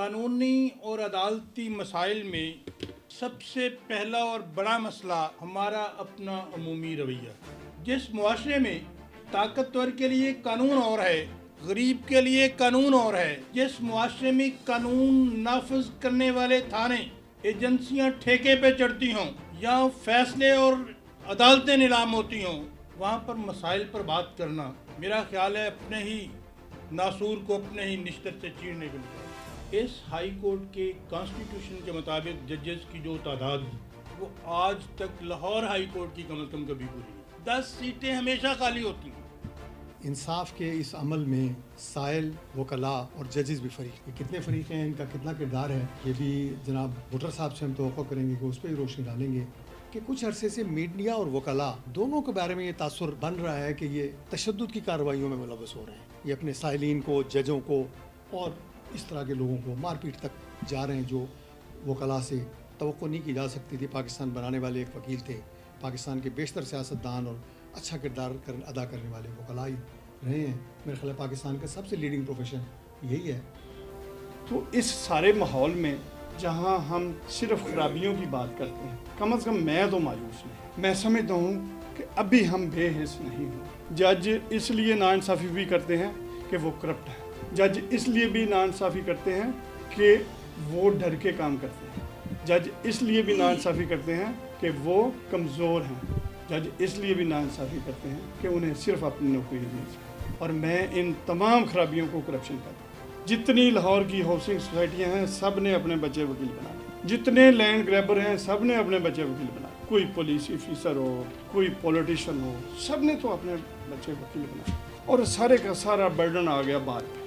قانونی اور عدالتی مسائل میں سب سے پہلا اور بڑا مسئلہ ہمارا اپنا عمومی رویہ. جس معاشرے میں طاقتور کے لیے قانون اور ہے، غریب کے لیے قانون اور ہے، جس معاشرے میں قانون نافذ کرنے والے تھانے ایجنسیاں ٹھیکے پہ چڑھتی ہوں یا فیصلے اور عدالتیں نیلام ہوتی ہوں، وہاں پر مسائل پر بات کرنا میرا خیال ہے اپنے ہی ناسور کو اپنے ہی نشتر سے چیرنے کے لیے. اس ہائی کورٹ کے کانسٹیٹیوشن کے مطابق ججز کی جو تعداد وہ آج تک لاہور ہائی کورٹ کی کم از کم کبھی پوری نہیں. 10 سیٹیں ہمیشہ خالی ہوتی ہیں. انصاف کے اس عمل میں سائل، وکلاء اور ججز بھی فریق ہیں. کتنے فریق ہیں، ان کا کتنا کردار ہے، یہ بھی جناب بھٹر صاحب سے ہم توقع کریں گے کہ اس پہ ہی روشنی ڈالیں گے کہ کچھ عرصے سے میڈیا اور وکلاء دونوں کے بارے میں یہ تاثر بن رہا ہے کہ یہ تشدد کی کارروائیوں میں ملوث ہو رہے ہیں. یہ اپنے سائلین کو، ججوں کو اور اس طرح کے لوگوں کو مار پیٹ تک جا رہے ہیں جو وکلاء سے توقع نہیں کی جا سکتی تھی. پاکستان بنانے والے ایک وکیل تھے. پاکستان کے بیشتر سیاستدان اور اچھا کردار ادا کرنے والے وکلاء رہے ہیں. میرے خیال ہے پاکستان کا سب سے لیڈنگ پروفیشن یہی ہے. تو اس سارے ماحول میں جہاں ہم صرف خرابیوں کی بات کرتے ہیں، کم از کم میں تو مایوس نہیں. میں سمجھتا ہوں کہ ابھی ہم بے حس نہیں ہوں. جج اس لیے ناانصافی بھی کرتے ہیں کہ وہ کرپٹ ہے. جج اس لیے بھی ناانصافی کرتے ہیں کہ وہ ڈر کے کام کرتے ہیں. جج اس لیے بھی ناانصافی کرتے ہیں کہ وہ کمزور ہیں. جج اس لیے بھی ناانصافی کرتے ہیں کہ انہیں صرف اپنی نوکری نہیں چاہیے. اور میں ان تمام خرابیوں کو کرپشن کرتا ہوں. جتنی لاہور کی ہاؤسنگ سوسائٹیاں ہیں سب نے اپنے بچے وکیل بنا لیے. جتنے لینڈ گریبر ہیں سب نے اپنے بچے وکیل بنا لیے. کوئی پولیس آفیسر ہو، کوئی پولیٹیشین ہو، سب نے تو اپنے بچے وکیل بنا لیے. اور سارے کا سارا برڈن آ گیا بعد میں.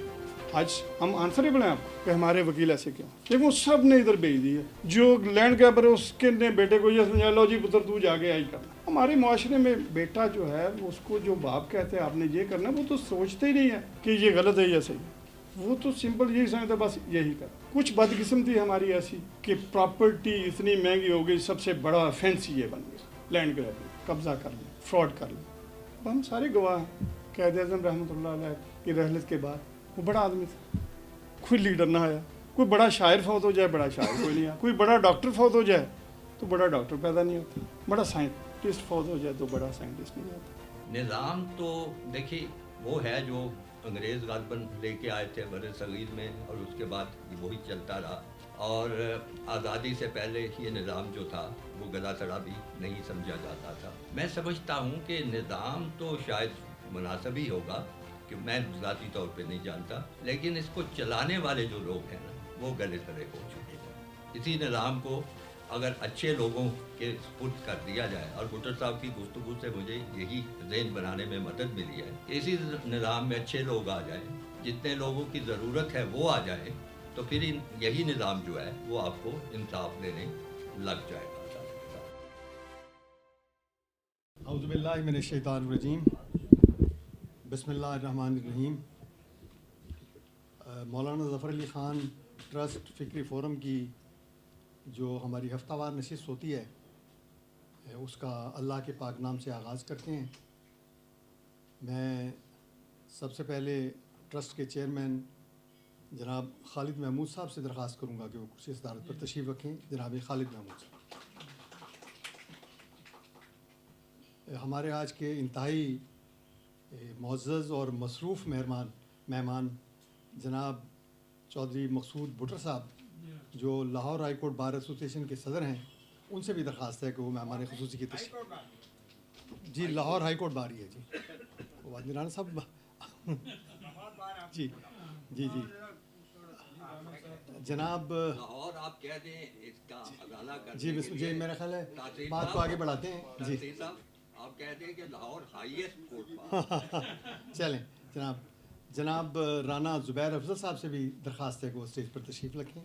آج ہم آنسریبل ہیں آپ کہ ہمارے وکیل ایسے کیوں، کہ وہ سب نے ادھر بھیج دی ہے. جو لینڈ گریبر ہے اس کے نے بیٹے کو یہ سمجھا لو جی پتر تو جا کے آئی کرنا. ہمارے معاشرے میں بیٹا جو ہے اس کو جو باپ کہتے ہیں آپ نے یہ کرنا، وہ تو سوچتے ہی نہیں ہے کہ یہ غلط ہے یا صحیح. وہ تو سمپل یہی سمجھتا بس یہی کر. کچھ بدقسمتی ہماری ایسی کہ پراپرٹی اتنی مہنگی ہو گئی، سب سے بڑا آفینس یہ بن گیا لینڈ گریبنگ، قبضہ کر لیں، فراڈ کر لیں. اب ہم سارے گواہ ہیں. قائد اعظم رحمۃ اللہ علیہ کی رحلت کے بعد وہ بڑا آدمی تھا، کوئی لیڈر نہ آیا. کوئی بڑا شاعر فوت ہو جائے، بڑا شاعر کوئی نہیں آیا. کوئی بڑا ڈاکٹر فوت ہو جائے تو بڑا ڈاکٹر پیدا نہیں ہوتا. بڑا سائنٹسٹ فوت ہو جائے تو بڑا سائنٹسٹ نہیں ہوتا. نظام تو دیکھیے وہ ہے جو انگریز غالباً لے کے آئے تھے بر صغیر میں، اور اس کے بعد وہی چلتا رہا. اور آزادی سے پہلے یہ نظام جو تھا وہ گلا سڑا بھی نہیں سمجھا جاتا تھا. میں سمجھتا ہوں کہ نظام تو شاید مناسب ہی ہوگا، کہ میں ذاتی طور پہ نہیں جانتا، لیکن اس کو چلانے والے جو لوگ ہیں نا وہ گلے سڑے ہو چکے ہیں. اسی نظام کو اگر اچھے لوگوں کے سپرد کر دیا جائے، اور بھٹر صاحب کی گفتگو سے مجھے یہی ذہن بنانے میں مدد ملی ہے کہ اسی نظام میں اچھے لوگ آ جائیں، جتنے لوگوں کی ضرورت ہے وہ آ جائیں، تو پھر یہی نظام جو ہے وہ آپ کو انصاف دینے لگ جائے گا. اعوذ باللہ من الشیطان الرجیم، بسم اللہ الرحمن الرحیم. مولانا ظفر علی خان ٹرسٹ فکری فورم کی جو ہماری ہفتہ وار نشست ہوتی ہے اس کا اللہ کے پاک نام سے آغاز کرتے ہیں. میں سب سے پہلے ٹرسٹ کے چیئرمین جناب خالد محمود صاحب سے درخواست کروں گا کہ وہ کرسی صدارت پر تشریف رکھیں. جناب خالد محمود صاحب. ہمارے آج کے انتہائی معزز اور مصروف مہمان جناب چودھری مقصود بھٹر صاحب جو Lahore high court bar association کے صدر ہیں، ان سے بھی درخواست ہے کہ وہ مہمان خصوصی کی تشریف. جی لاہور ہائی کورٹ بار ہی ہے. جی رانا صاحب. جی جی جی جناب لاہور آپ کہہ دیں اس کا ازالہ کرنے جی کے لیے، میرا خیال ہے تاثیر بات کو آگے بڑھاتے ہیں. جی تاثیر صاحب آپ کہہ دیں کہ لاہور ہائیسٹ کورٹ. چلیں جناب رانا زبیر افضل صاحب سے بھی درخواست ہے کہ وہ اسٹیج پر تشریف رکھیں.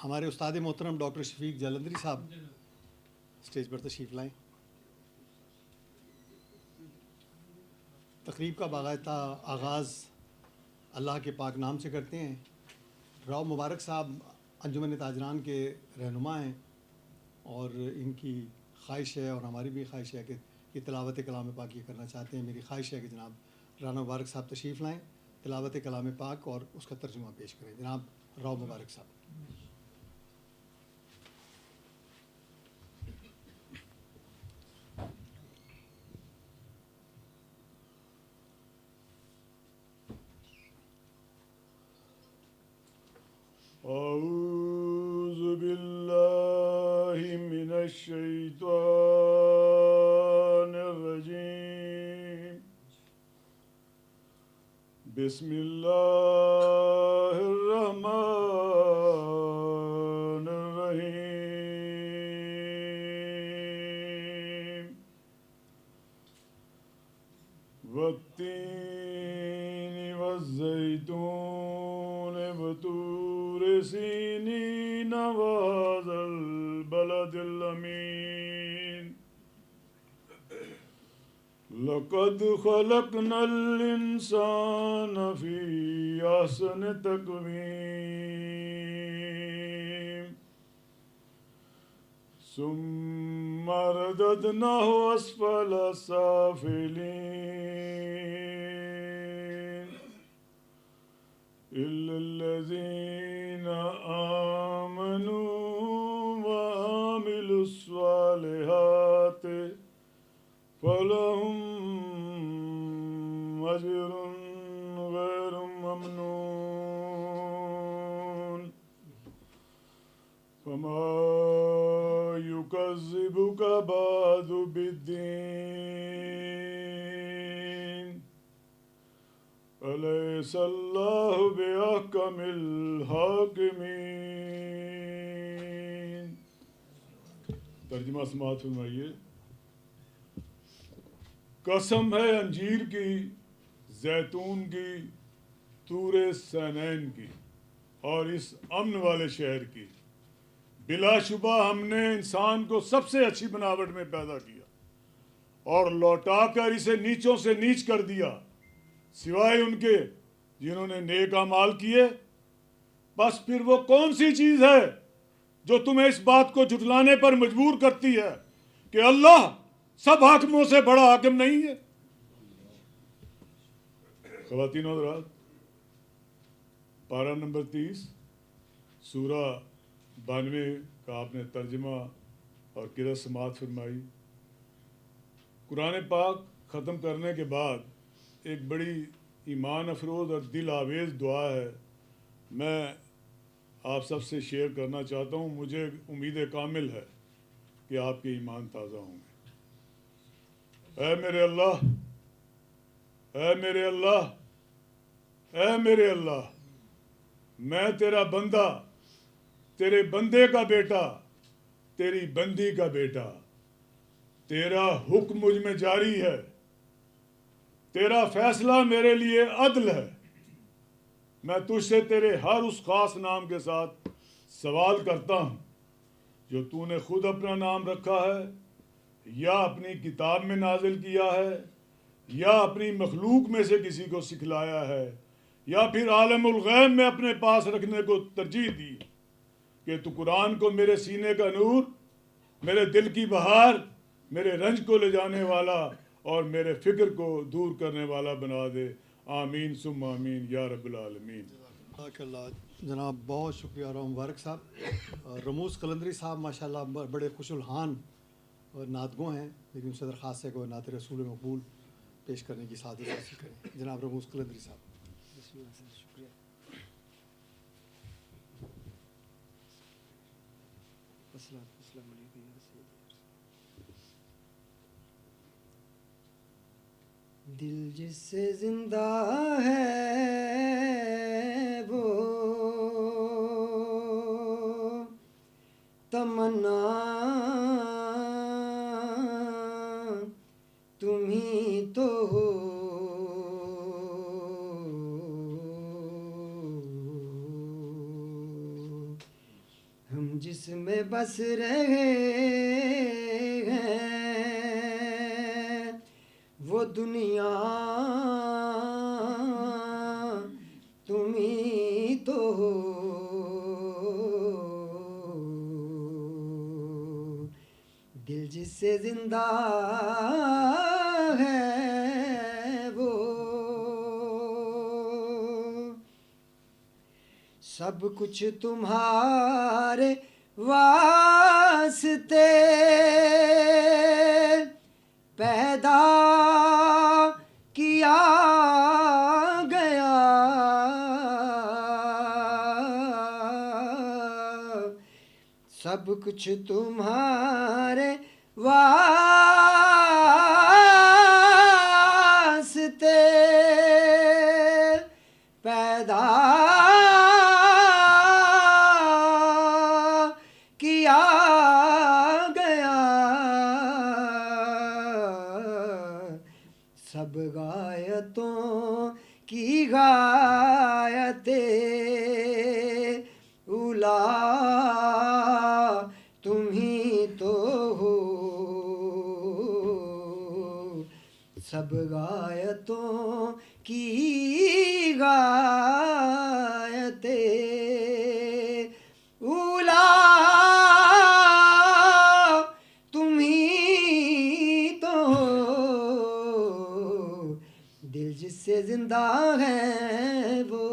ہمارے استاد محترم ڈاکٹر شفیق جالندری صاحب اسٹیج پر تشریف لائیں. تقریب کا باقاعدہ آغاز اللہ کے پاک نام سے کرتے ہیں. راؤ مبارک صاحب انجمن تاجران کے رہنما ہیں، اور ان کی خواہش ہے اور ہماری بھی خواہش ہے کہ یہ تلاوت کلام پاک یہ کرنا چاہتے ہیں. میری خواہش ہے کہ جناب رانا مبارک صاحب تشریف لائیں تلاوت کلام پاک اور اس کا ترجمہ پیش کریں. جناب راؤ مبارک صاحب. اعوذ باللہ من الشیطان الرجیم. بسم اللہ الرحمن الرحیم. والتین والزیتون وطور سینین وهذا البلد الامین. لقد خلقنا الانسان فی احسن تقویم ثم رددناه اسفل سافلین إلا الذين آمنوا وعملوا الصالحات فلهم أجر غير ممنون. فما يكذبك بعد بالدين أليس الله بأحكم الحاكمين. ترجمہ سماعت فرمائیے. قسم ہے انجیر کی، زیتون کی، طور سینین کی اور اس امن والے شہر کی. بلا شبہ ہم نے انسان کو سب سے اچھی بناوٹ میں پیدا کیا اور لوٹا کر اسے نیچوں سے نیچ کر دیا سوائے ان کے جنہوں نے نیک اعمال کیے. بس پھر وہ کون سی چیز ہے جو تمہیں اس بات کو جھٹلانے پر مجبور کرتی ہے کہ اللہ سب حاکموں سے بڑا حاکم نہیں ہے؟ خواتین و حضرات، پارہ نمبر 30 سورہ 92 کا آپ نے ترجمہ اور قرأت سماعت فرمائی. قرآن پاک ختم کرنے کے بعد ایک بڑی ایمان افروز اور دل آویز دعا ہے، میں آپ سب سے شیئر کرنا چاہتا ہوں. مجھے امید کامل ہے کہ آپ کے ایمان تازہ ہوں گے. اے میرے اللہ، اے میرے اللہ، اے میرے اللہ، میں تیرا بندہ، تیرے بندے کا بیٹا، تیری بندی کا بیٹا. تیرا حکم مجھ میں جاری ہے، تیرا فیصلہ میرے لیے عدل ہے. میں تجھ سے تیرے ہر اس خاص نام کے ساتھ سوال کرتا ہوں جو تو نے خود اپنا نام رکھا ہے یا اپنی کتاب میں نازل کیا ہے یا اپنی مخلوق میں سے کسی کو سکھلایا ہے یا پھر عالم الغیب میں اپنے پاس رکھنے کو ترجیح دی کہ تو قرآن کو میرے سینے کا نور، میرے دل کی بہار، میرے رنج کو لے جانے والا اور میرے فکر کو دور کرنے والا بنا دے. آمین ثم آمین یا رب العالمین. جزاک اللہ. جناب بہت شکریہ راؤ مبارک صاحب. رموز قلندری صاحب ماشاءاللہ بڑے خوش الحان اور نعت گو ہیں، لیکن ان سے درخواست ہے کہ وہ نعت رسول مقبول پیش کرنے کی سعادت حاصل کریں. جناب رموز قلندری صاحب. بسم اللہ سے شکریہ. السلام علیکم. دل جس سے زندہ ہے وہ تمنا تم ہی تو ہو. ہم جس میں بس رہے ہیں وہ دنیا تم ہی تو ہو. دل جس سے زندہ ہے وہ सब कुछ तुम्हारे वास्ते पैदा किया गया, सब कुछ तुम्हारे वास्ते पैदा किया गया, सब गायतों की गायते उला तुम ही तो हो, सब गायतों की गायते उला तुम ही तो हो, दिल जिससे जिंदा है वो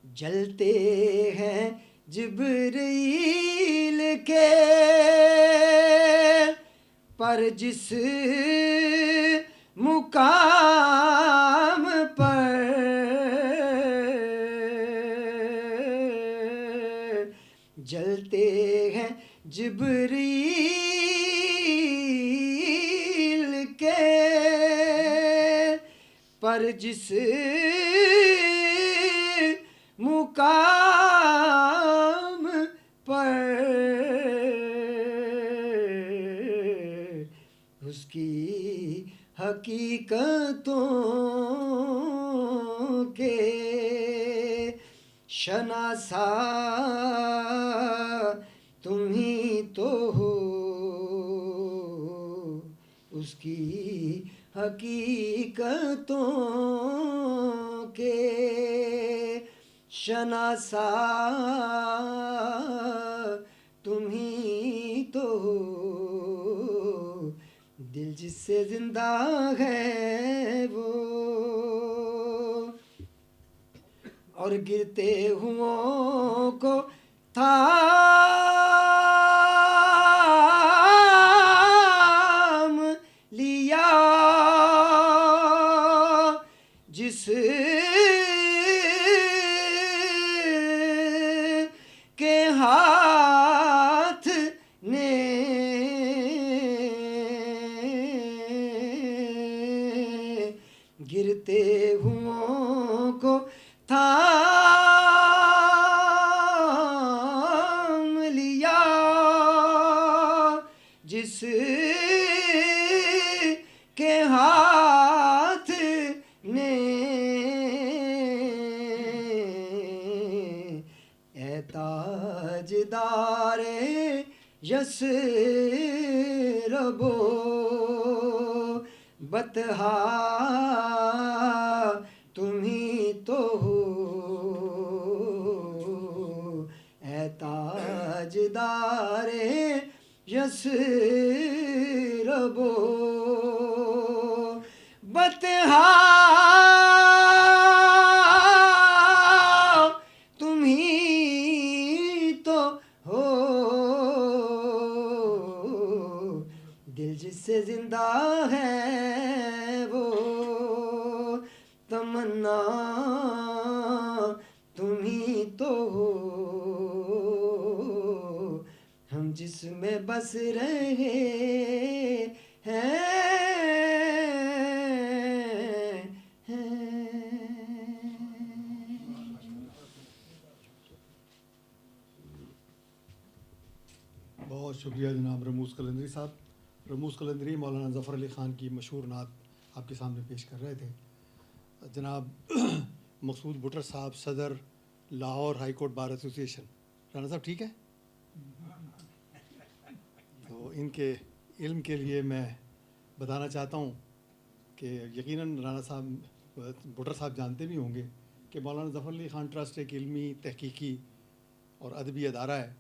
जलते हैं जिब्रील के, पर जिस मुकाम पर जलते हैं जिब्रील के, पर जिस मुकाम पर उसकी हकीकतों के शनासा तुम ही तो हो, उसकी हकीकतों के शनासा तुम ही तो हो, दिल जिससे जिंदा है वो, और गिरते हुओं को थाम लिया, जिस के हाथ ने गिरते हुओं को थाम लिया, जिस के हाथ ने ए ताजदारे यसरबो बतहा तुम ही तो हो, ए ताजदारे यसरबो बतहा तुम ही तो हो, दिल जिससे जिंदा है वो तमन्ना तुम ही तो हो, हम जिसमें बस रहे हैं। बहुत शुक्रिया जनाब रमूज़ कलंदरी साहब। रमूज़ कलंदरी मौलाना ज़फ़र अली ख़ान की मशहूर नात आपके सामने पेश कर रहे थे। जनाब मकसूद भुट्टर साहब सदर Lahore high court bar association, Rana साहब ठीक है? तो इनके इल्म के लिए मैं बताना चाहता हूँ कि यकीनन राना साहब भुट्टर साहब जानते भी होंगे कि मौलाना ज़फ़र अली ख़ान ट्रस्ट एक इल्मी तहकीकी और अदबी अदारा है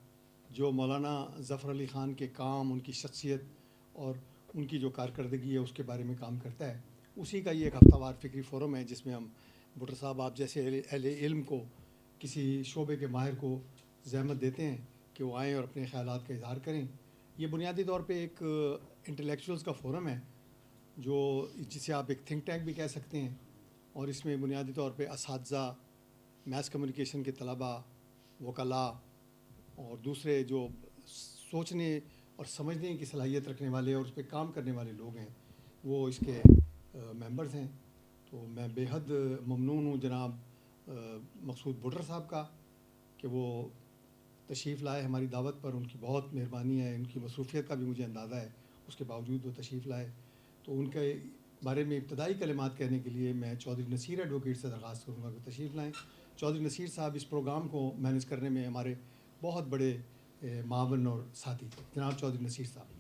जो मौलाना ज़फ़र अली ख़ान के काम, उनकी शख्सियत और उनकी जो कारकर्दगी है उसके बारे में काम करता है। उसी का ये एक हफ्तावार फ़िक्री फ़ोरम है जिसमें हम بھٹر صاحب آپ جیسے اہل علم کو، کسی شعبے کے ماہر کو زحمت دیتے ہیں کہ وہ آئیں اور اپنے خیالات کا اظہار کریں. یہ بنیادی طور پہ ایک انٹلیکچوئلس کا فورم ہے جو جسے آپ ایک تھنک ٹینک بھی کہہ سکتے ہیں، اور اس میں بنیادی طور پہ اساتذہ، میس کمیونیکیشن کے طلباء، وکلاء اور دوسرے جو سوچنے اور سمجھنے کی صلاحیت رکھنے والے اور اس پہ کام کرنے والے لوگ ہیں وہ اس کے ممبرز ہیں. تو میں بے حد ممنون ہوں جناب مقصود بھٹر صاحب کا کہ وہ تشریف لائے ہماری دعوت پر. ان کی بہت مہربانی ہے، ان کی مصروفیت کا بھی مجھے اندازہ ہے، اس کے باوجود وہ تشریف لائے. تو ان کے بارے میں ابتدائی کلمات کہنے کے لیے میں چودھری نصیر ایڈوکیٹ سے درخواست کروں گا کہ تشریف لائیں. چودھری نصیر صاحب اس پروگرام کو مینیج کرنے میں ہمارے بہت بڑے معاون اور ساتھی تھے. جناب چودھری نصیر صاحب.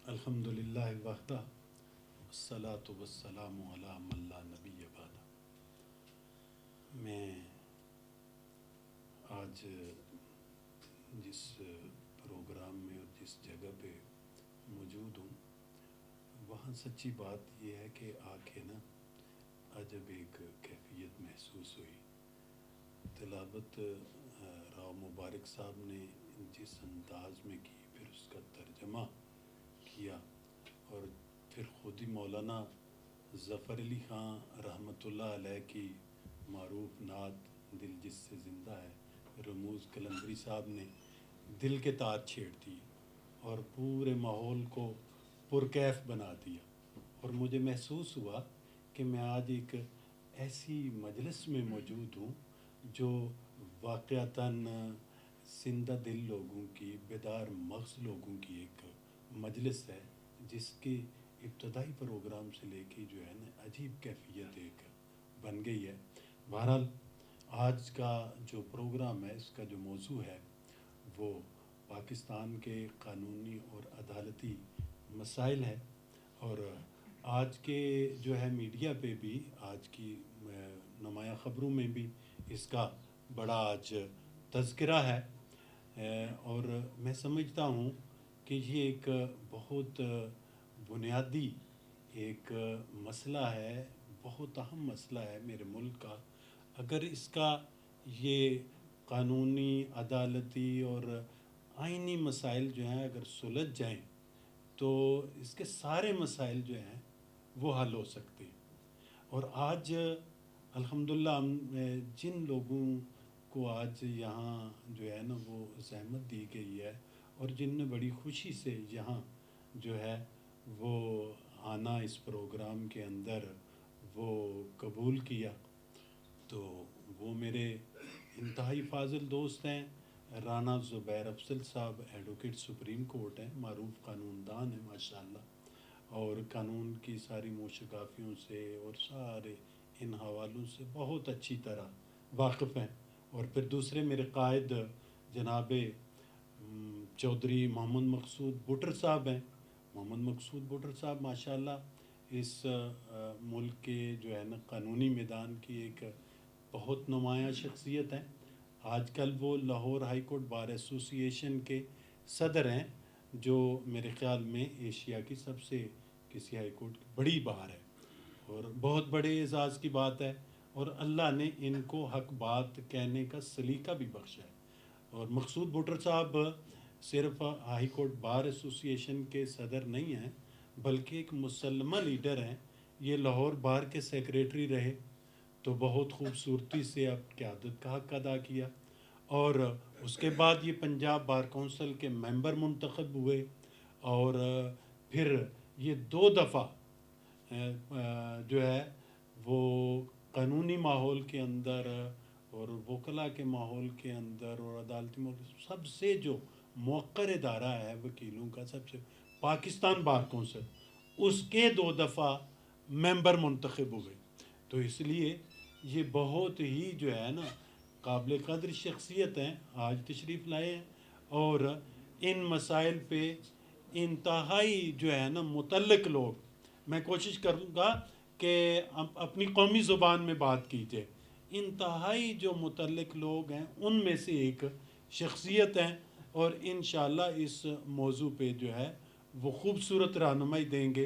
الحمد للہ وحدہ والصلاۃ والسلام علی من لا نبی بعدہ. میں آج جس پروگرام میں اور جس جگہ پہ موجود ہوں وہاں سچی بات یہ ہے کہ آ کے نا عجب ایک کیفیت محسوس ہوئی. تلاوت راؤ مبارک صاحب نے جس انداز میں کی، پھر اس کا ترجمہ کیا، اور پھر خود ہی مولانا ظفر علی خان رحمۃ اللہ علیہ کی معروف نعت دل جس سے زندہ ہے، رموز قلندری صاحب نے دل کے تار چھیڑ دی اور پورے ماحول کو پرکیف بنا دیا. اور مجھے محسوس ہوا کہ میں آج ایک ایسی مجلس میں موجود ہوں جو واقعتاً زندہ دل لوگوں کی، بیدار مغز لوگوں کی ایک مجلس ہے، جس کے ابتدائی پروگرام سے لے کے جو ہے نا عجیب کیفیت ایک بن گئی ہے. بہرحال آج کا جو پروگرام ہے، اس کا جو موضوع ہے وہ پاکستان کے قانونی اور عدالتی مسائل ہے. اور آج کے جو ہے میڈیا پہ بھی، آج کی نمایاں خبروں میں بھی اس کا بڑا آج تذکرہ ہے. اور میں سمجھتا ہوں کہ یہ ایک بہت بنیادی ایک مسئلہ ہے، بہت اہم مسئلہ ہے میرے ملک کا. اگر اس کا یہ قانونی، عدالتی اور آئینی مسائل جو ہیں اگر سلجھ جائیں تو اس کے سارے مسائل جو ہیں وہ حل ہو سکتے ہیں. اور آج الحمدللہ جن لوگوں کو آج یہاں جو ہے نا وہ زحمت دی گئی ہے اور جن نے بڑی خوشی سے یہاں جو ہے وہ آنا اس پروگرام کے اندر وہ قبول کیا، تو وہ میرے انتہائی فاضل دوست ہیں. رانا زبیر افضل صاحب ایڈوکیٹ سپریم کورٹ ہیں، معروف قانون دان ہیں ماشاءاللہ، اور قانون کی ساری موشگافیوں سے اور سارے ان حوالوں سے بہت اچھی طرح واقف ہیں. اور پھر دوسرے میرے قائد جناب چودھری محمد مقصود بھٹر صاحب ہیں. محمد مقصود بھٹر صاحب ماشاءاللہ اس ملک کے جو ہے نا قانونی میدان کی ایک بہت نمایاں شخصیت ہیں. آج کل وہ لاہور ہائی کورٹ بار ایسوسی ایشن کے صدر ہیں، جو میرے خیال میں ایشیا کی سب سے کسی ہائی کورٹ کی بڑی بار ہے، اور بہت بڑے اعزاز کی بات ہے. اور اللہ نے ان کو حق بات کہنے کا سلیقہ بھی بخشا ہے. اور مقصود بھٹر صاحب صرف ہائی کورٹ بار ایسوسی ایشن کے صدر نہیں ہیں بلکہ ایک مسلمہ لیڈر ہیں. یہ لاہور بار کے سیکریٹری رہے تو بہت خوبصورتی سے اب قیادت کا حق ادا کیا، اور اس کے بعد یہ پنجاب بار کونسل کے ممبر منتخب ہوئے، اور پھر یہ 2 دفعہ جو ہے وہ قانونی ماحول کے اندر اور وکلاء کے ماحول کے اندر اور عدالتی ماحول سب سے جو موقر ادارہ ہے وکیلوں کا، سب سے پاکستان بار کونسل، اس کے 2 دفعہ ممبر منتخب ہوئے. تو اس لیے یہ بہت ہی جو ہے نا قابل قدر شخصیت ہیں، آج تشریف لائے ہیں، اور ان مسائل پہ انتہائی جو ہے نا متعلق لوگ، میں کوشش کروں گا کہ اپنی قومی زبان میں بات کیجیے، انتہائی جو متعلق لوگ ہیں ان میں سے ایک شخصیت ہیں، اور انشاءاللہ اس موضوع پہ جو ہے वो खूबसूरत रहनुमाई देंगे।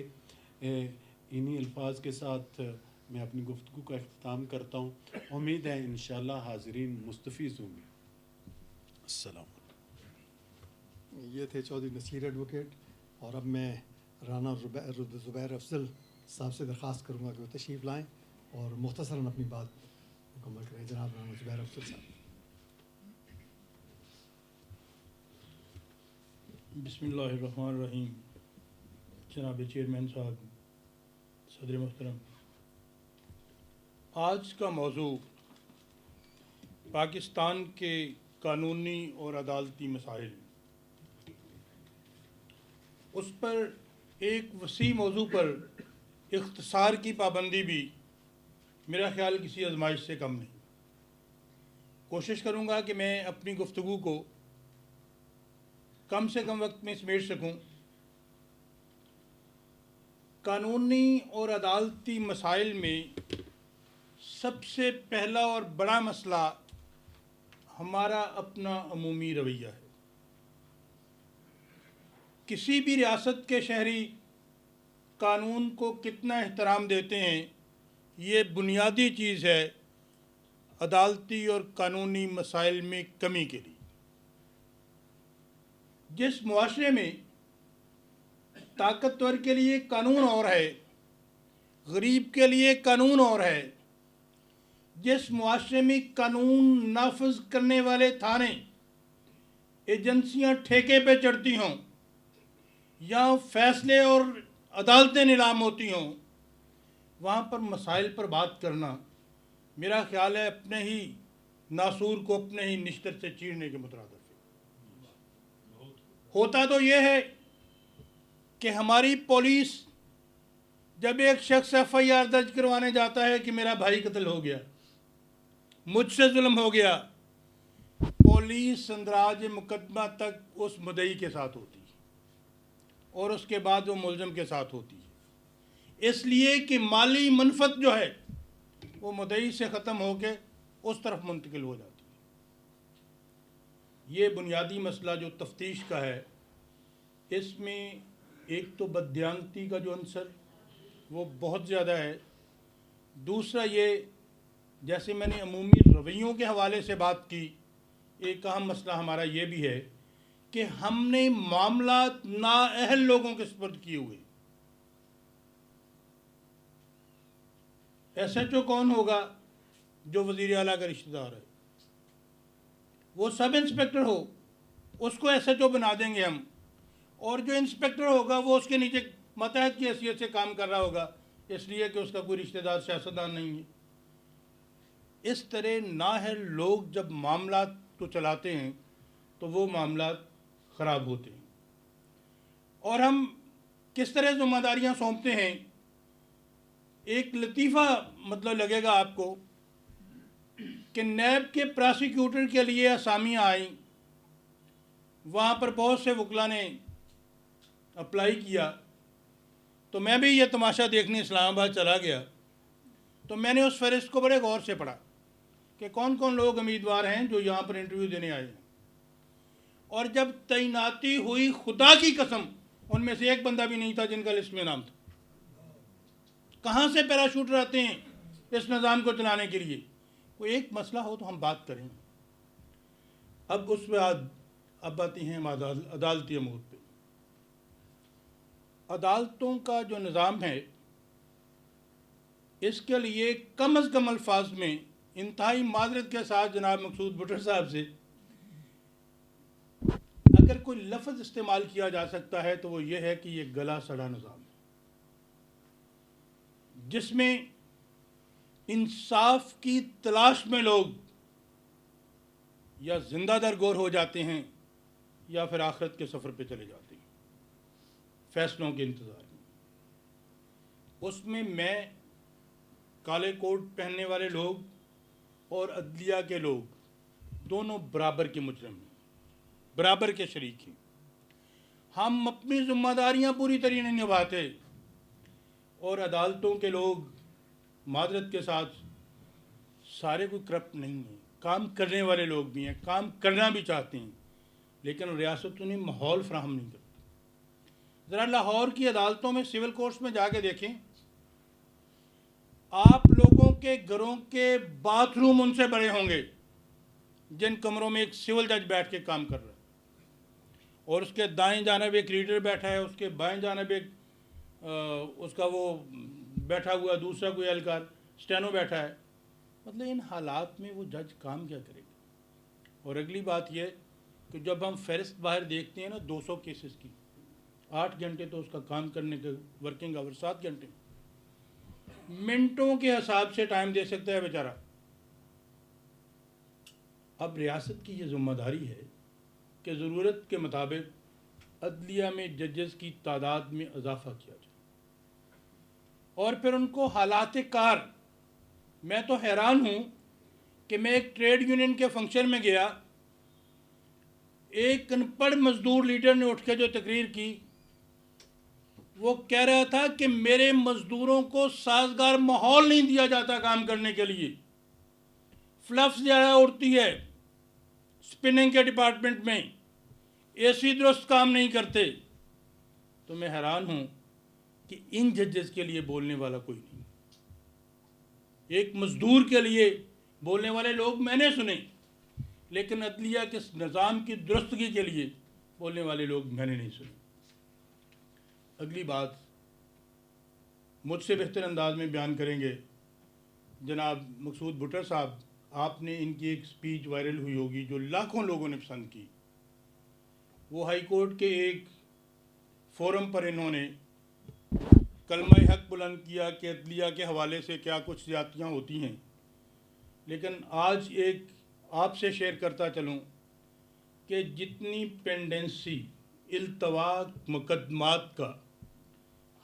इन्हीं अल्फाज के साथ मैं अपनी गुफ्तगू का अख्ताम करता हूँ। उम्मीद है इंशाअल्लाह हाज़रीन मुस्तफ़ीज़ होंगे। अस्सलाम। ये थे चौधरी नसीर एडवोकेट, और अब मैं राना ज़ुबैर अफजल साहब से दरख्वास्त करूँगा कि वो तशरीफ़ लाएँ और मुख्तसरन अपनी बात मुकम्मल करें। जनाब राना ज़ुबैर अफजल साहब। बिस्मिल्लाहिर्रहमानिर्रहीम। जनाब चेयरमैन साहब, सदर मोहतरम, आज का मौजू पाकिस्तान के कानूनी और अदालती मसाइल, उस पर एक वसी मौजू पर इख्तिसार की पाबंदी भी मेरा ख़्याल किसी आजमाइश से कम नहीं। कोशिश करूँगा कि मैं अपनी गुफ्तगू को कम से कम वक्त में समेट सकूँ। कानूनी और अदालती मसाइल में सबसे पहला और बड़ा मसला हमारा अपना अमूमी रवैया है। किसी भी रियासत के शहरी कानून को कितना एहतराम देते हैं, ये बुनियादी चीज़ है अदालती और कानूनी मसाइल में कमी के लिए। जिस मुआशरे में ताकतवर के लिए कानून और है, गरीब के लिए कानून और है, जिस मुआशरे में कानून नाफज करने वाले थाने एजेंसियां ठेके पे चढ़ती हों या फैसले और अदालतें नीलाम होती हों, वहाँ पर मसाइल पर बात करना मेरा ख्याल है अपने ही नासूर को अपने ही निश्तर से चीरने के मुतरादिफ है। होता तो ये है कि हमारी पुलिस जब एक शख्स FIR दर्ज करवाने जाता है कि मेरा भाई कत्ल हो गया, मुझसे जुल्म हो गया, पुलिस अंदराज मुकदमा तक उस मुद्दई के साथ होती है और उसके बाद वो मुलज़म के साथ होती है, इसलिए कि माली मनफत जो है वो मुद्दई से ख़त्म होकर उस तरफ मुंतकिल हो जाती है। ये बुनियादी मसला जो तफ्तीश का है, इसमें एक तो बददियानती का जो अंसर वो बहुत ज़्यादा है। दूसरा ये, जैसे मैंने अमूमी रवैयों के हवाले से बात की, एक अहम मसला हमारा ये भी है कि हमने मामला नाअहल लोगों के सुपुर्द किए हुए। SHO कौन होगा? जो वज़ीर आला का रिश्तेदार है। वो सब इंस्पेक्टर हो, उसको SHO बना देंगे हम, और जो इंस्पेक्टर होगा वो उसके नीचे मतहत की हैसियत से काम कर रहा होगा, इसलिए कि उसका कोई रिश्तेदार सियासतदान नहीं है। इस तरह नाअहल लोग जब मामला को चलाते हैं तो वो मामला ख़राब होते हैं। और हम किस तरह ज़िम्मेदारियाँ सौंपते हैं, एक लतीफ़ा मतलब लगेगा आपको कि नैब के प्रोसिक्यूटर के लिए असामियाँ आई, वहाँ पर बहुत से वकला ने अप्लाई किया, तो मैं भी ये तमाशा देखने इस्लामाबाद चला गया। तो मैंने उस फहरिस्त को बड़े गौर से पढ़ा कि कौन कौन लोग उम्मीदवार हैं जो यहाँ पर इंटरव्यू देने आए हैं। और जब तैनाती हुई, खुदा की कसम उनमें से एक बंदा भी नहीं था जिनका लिस्ट में नाम था। कहाँ से पैराशूटर आते हैं इस निज़ाम को चलाने के लिए? कोई एक मसला हो तो हम बात करें। अब उस बाद अब आती हैं अदालती अमूर पे। अदालतों का जो निज़ाम है, इसके लिए कम अज़ कम अल्फाज में इंतहाई माजरत के साथ जनाब मकसूद भुट्टर साहब से अगर कोई लफ्ज़ इस्तेमाल किया जा सकता है तो वो ये है कि ये गला सड़ा निज़ाम है, जिसमें इंसाफ की तलाश में लोग या जिंदा दरगोर हो जाते हैं या फिर आखिरत के सफ़र पे चले जाते हैं फैसलों के इंतज़ार में। उसमें मैं काले कोट पहनने वाले लोग और अदलिया के लोग दोनों बराबर के मुजरिम हैं, बराबर के शरीक हैं। हम अपनी ज़िम्मेदारियाँ पूरी तरह नहीं निभाते और अदालतों के लोग मादरत के साथ सारे कोई करप्ट नहीं है, काम करने वाले लोग भी हैं, काम करना भी चाहते हैं, लेकिन रियासत उन्हें माहौल फराहम नहीं करती। ذرا لاہور کی عدالتوں میں سول کورٹس میں جا کے دیکھیں، آپ لوگوں کے گھروں کے باتھ روم ان سے بڑے ہوں گے جن کمروں میں ایک سول جج بیٹھ کے کام کر رہا ہے، اور اس کے دائیں جانب ایک ریڈر بیٹھا ہے، اس کے بائیں جانب ایک اس کا وہ بیٹھا ہوا دوسرا کوئی اہلکار اسٹینو بیٹھا ہے. مطلب ان حالات میں وہ جج کام کیا کرے گا؟ اور اگلی بات یہ کہ جب ہم فہرست باہر دیکھتے ہیں نا 200 کیسز کی، 8 گھنٹے تو اس کا کام کرنے کے ورکنگ آور 7 گھنٹے، منٹوں کے حساب سے ٹائم دے سکتا ہے بیچارہ. اب ریاست کی یہ ذمہ داری ہے کہ ضرورت کے مطابق عدلیہ میں ججز کی تعداد میں اضافہ کیا جائے، اور پھر ان کو حالات کار. میں تو حیران ہوں کہ میں ایک ٹریڈ یونین کے فنکشن میں گیا، ایک ان پڑھ مزدور لیڈر نے اٹھ کے جو تقریر کی، وہ کہہ رہا تھا کہ میرے مزدوروں کو سازگار ماحول نہیں دیا جاتا کام کرنے کے لیے، فلف زیادہ اڑتی ہے سپننگ کے ڈپارٹمنٹ میں، اے سی درست کام نہیں کرتے. تو میں حیران ہوں کہ ان ججز کے لیے بولنے والا کوئی نہیں. ایک مزدور کے لیے بولنے والے لوگ میں نے سنے، لیکن عدلیہ کے نظام کی درستگی کے لیے بولنے والے لوگ میں نے نہیں سنے. اگلی بات مجھ سے بہتر انداز میں بیان کریں گے جناب مقصود بھٹر صاحب. آپ نے ان کی ایک سپیچ وائرل ہوئی ہوگی جو لاکھوں لوگوں نے پسند کی. وہ ہائی کورٹ کے ایک فورم پر انہوں نے کلمہ حق بلند کیا کہ عدلیہ کے حوالے سے کیا کچھ زیادتیاں ہوتی ہیں. لیکن آج ایک آپ سے شیئر کرتا چلوں کہ جتنی پینڈنسی التوا مقدمات کا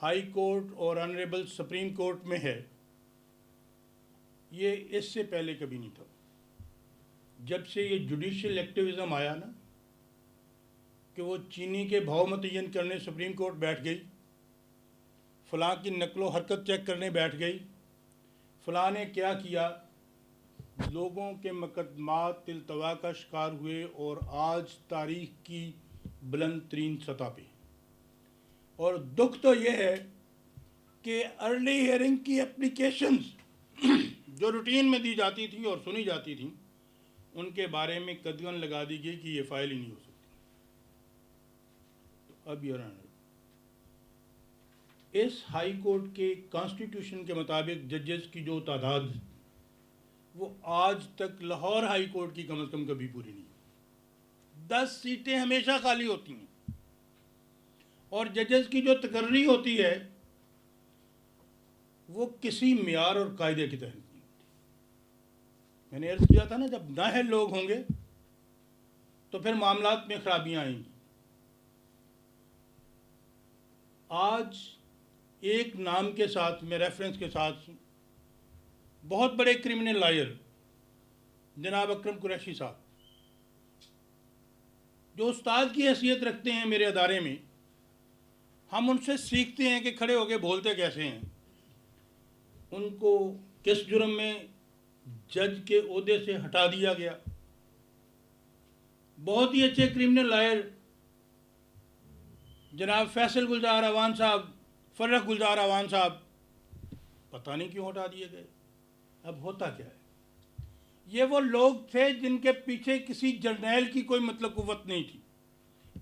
ہائی کورٹ اور آنریبل سپریم کورٹ میں ہے، یہ اس سے پہلے کبھی نہیں تھا. جب سے یہ جوڈیشل ایکٹیویزم آیا نا کہ وہ چینی کے بھاؤ متعین کرنے سپریم کورٹ بیٹھ گئی، فلاں کی نقل و حرکت چیک کرنے بیٹھ گئی، فلاں نے کیا کیا، لوگوں کے مقدمات التوا کا شکار ہوئے اور آج تاریخ کی بلند ترین سطح پہ. اور دکھ تو یہ ہے کہ ارلی ہیئرنگ کی اپلیکیشنز جو روٹین میں دی جاتی تھیں اور سنی جاتی تھیں، ان کے بارے میں قدغن لگا دی گئی کہ یہ فائل ہی نہیں ہو سکتی. تو اب یور آنر، اس ہائی کورٹ کے کانسٹیٹیوشن کے مطابق ججز کی جو تعداد وہ آج تک لاہور ہائی کورٹ کی کم از کم کبھی پوری نہیں. 10 سیٹیں ہمیشہ خالی ہوتی ہیں، اور ججز کی جو تقرری ہوتی ہے وہ کسی معیار اور قاعدے کے تحت نہیں ہوتی. میں نے عرض کیا تھا نا، جب نااہل لوگ ہوں گے تو پھر معاملات میں خرابیاں آئیں گی. آج ایک نام کے ساتھ میں ریفرنس کے ساتھ بہت بڑے کرمنل لائر جناب اکرم قریشی صاحب، جو استاد کی حیثیت رکھتے ہیں میرے ادارے میں، ہم ان سے سیکھتے ہیں کہ کھڑے ہو کے بولتے کیسے ہیں. ان کو کس جرم میں جج کے عہدے سے ہٹا دیا گیا. بہت ہی اچھے کرمنل لائر جناب فیصل گلزار اعوان صاحب، فرخ گلزار اعوان صاحب، پتہ نہیں کیوں ہٹا دیے گئے. اب ہوتا کیا ہے؟ یہ وہ لوگ تھے جن کے پیچھے کسی جرنیل کی کوئی مطلب قوت نہیں تھی،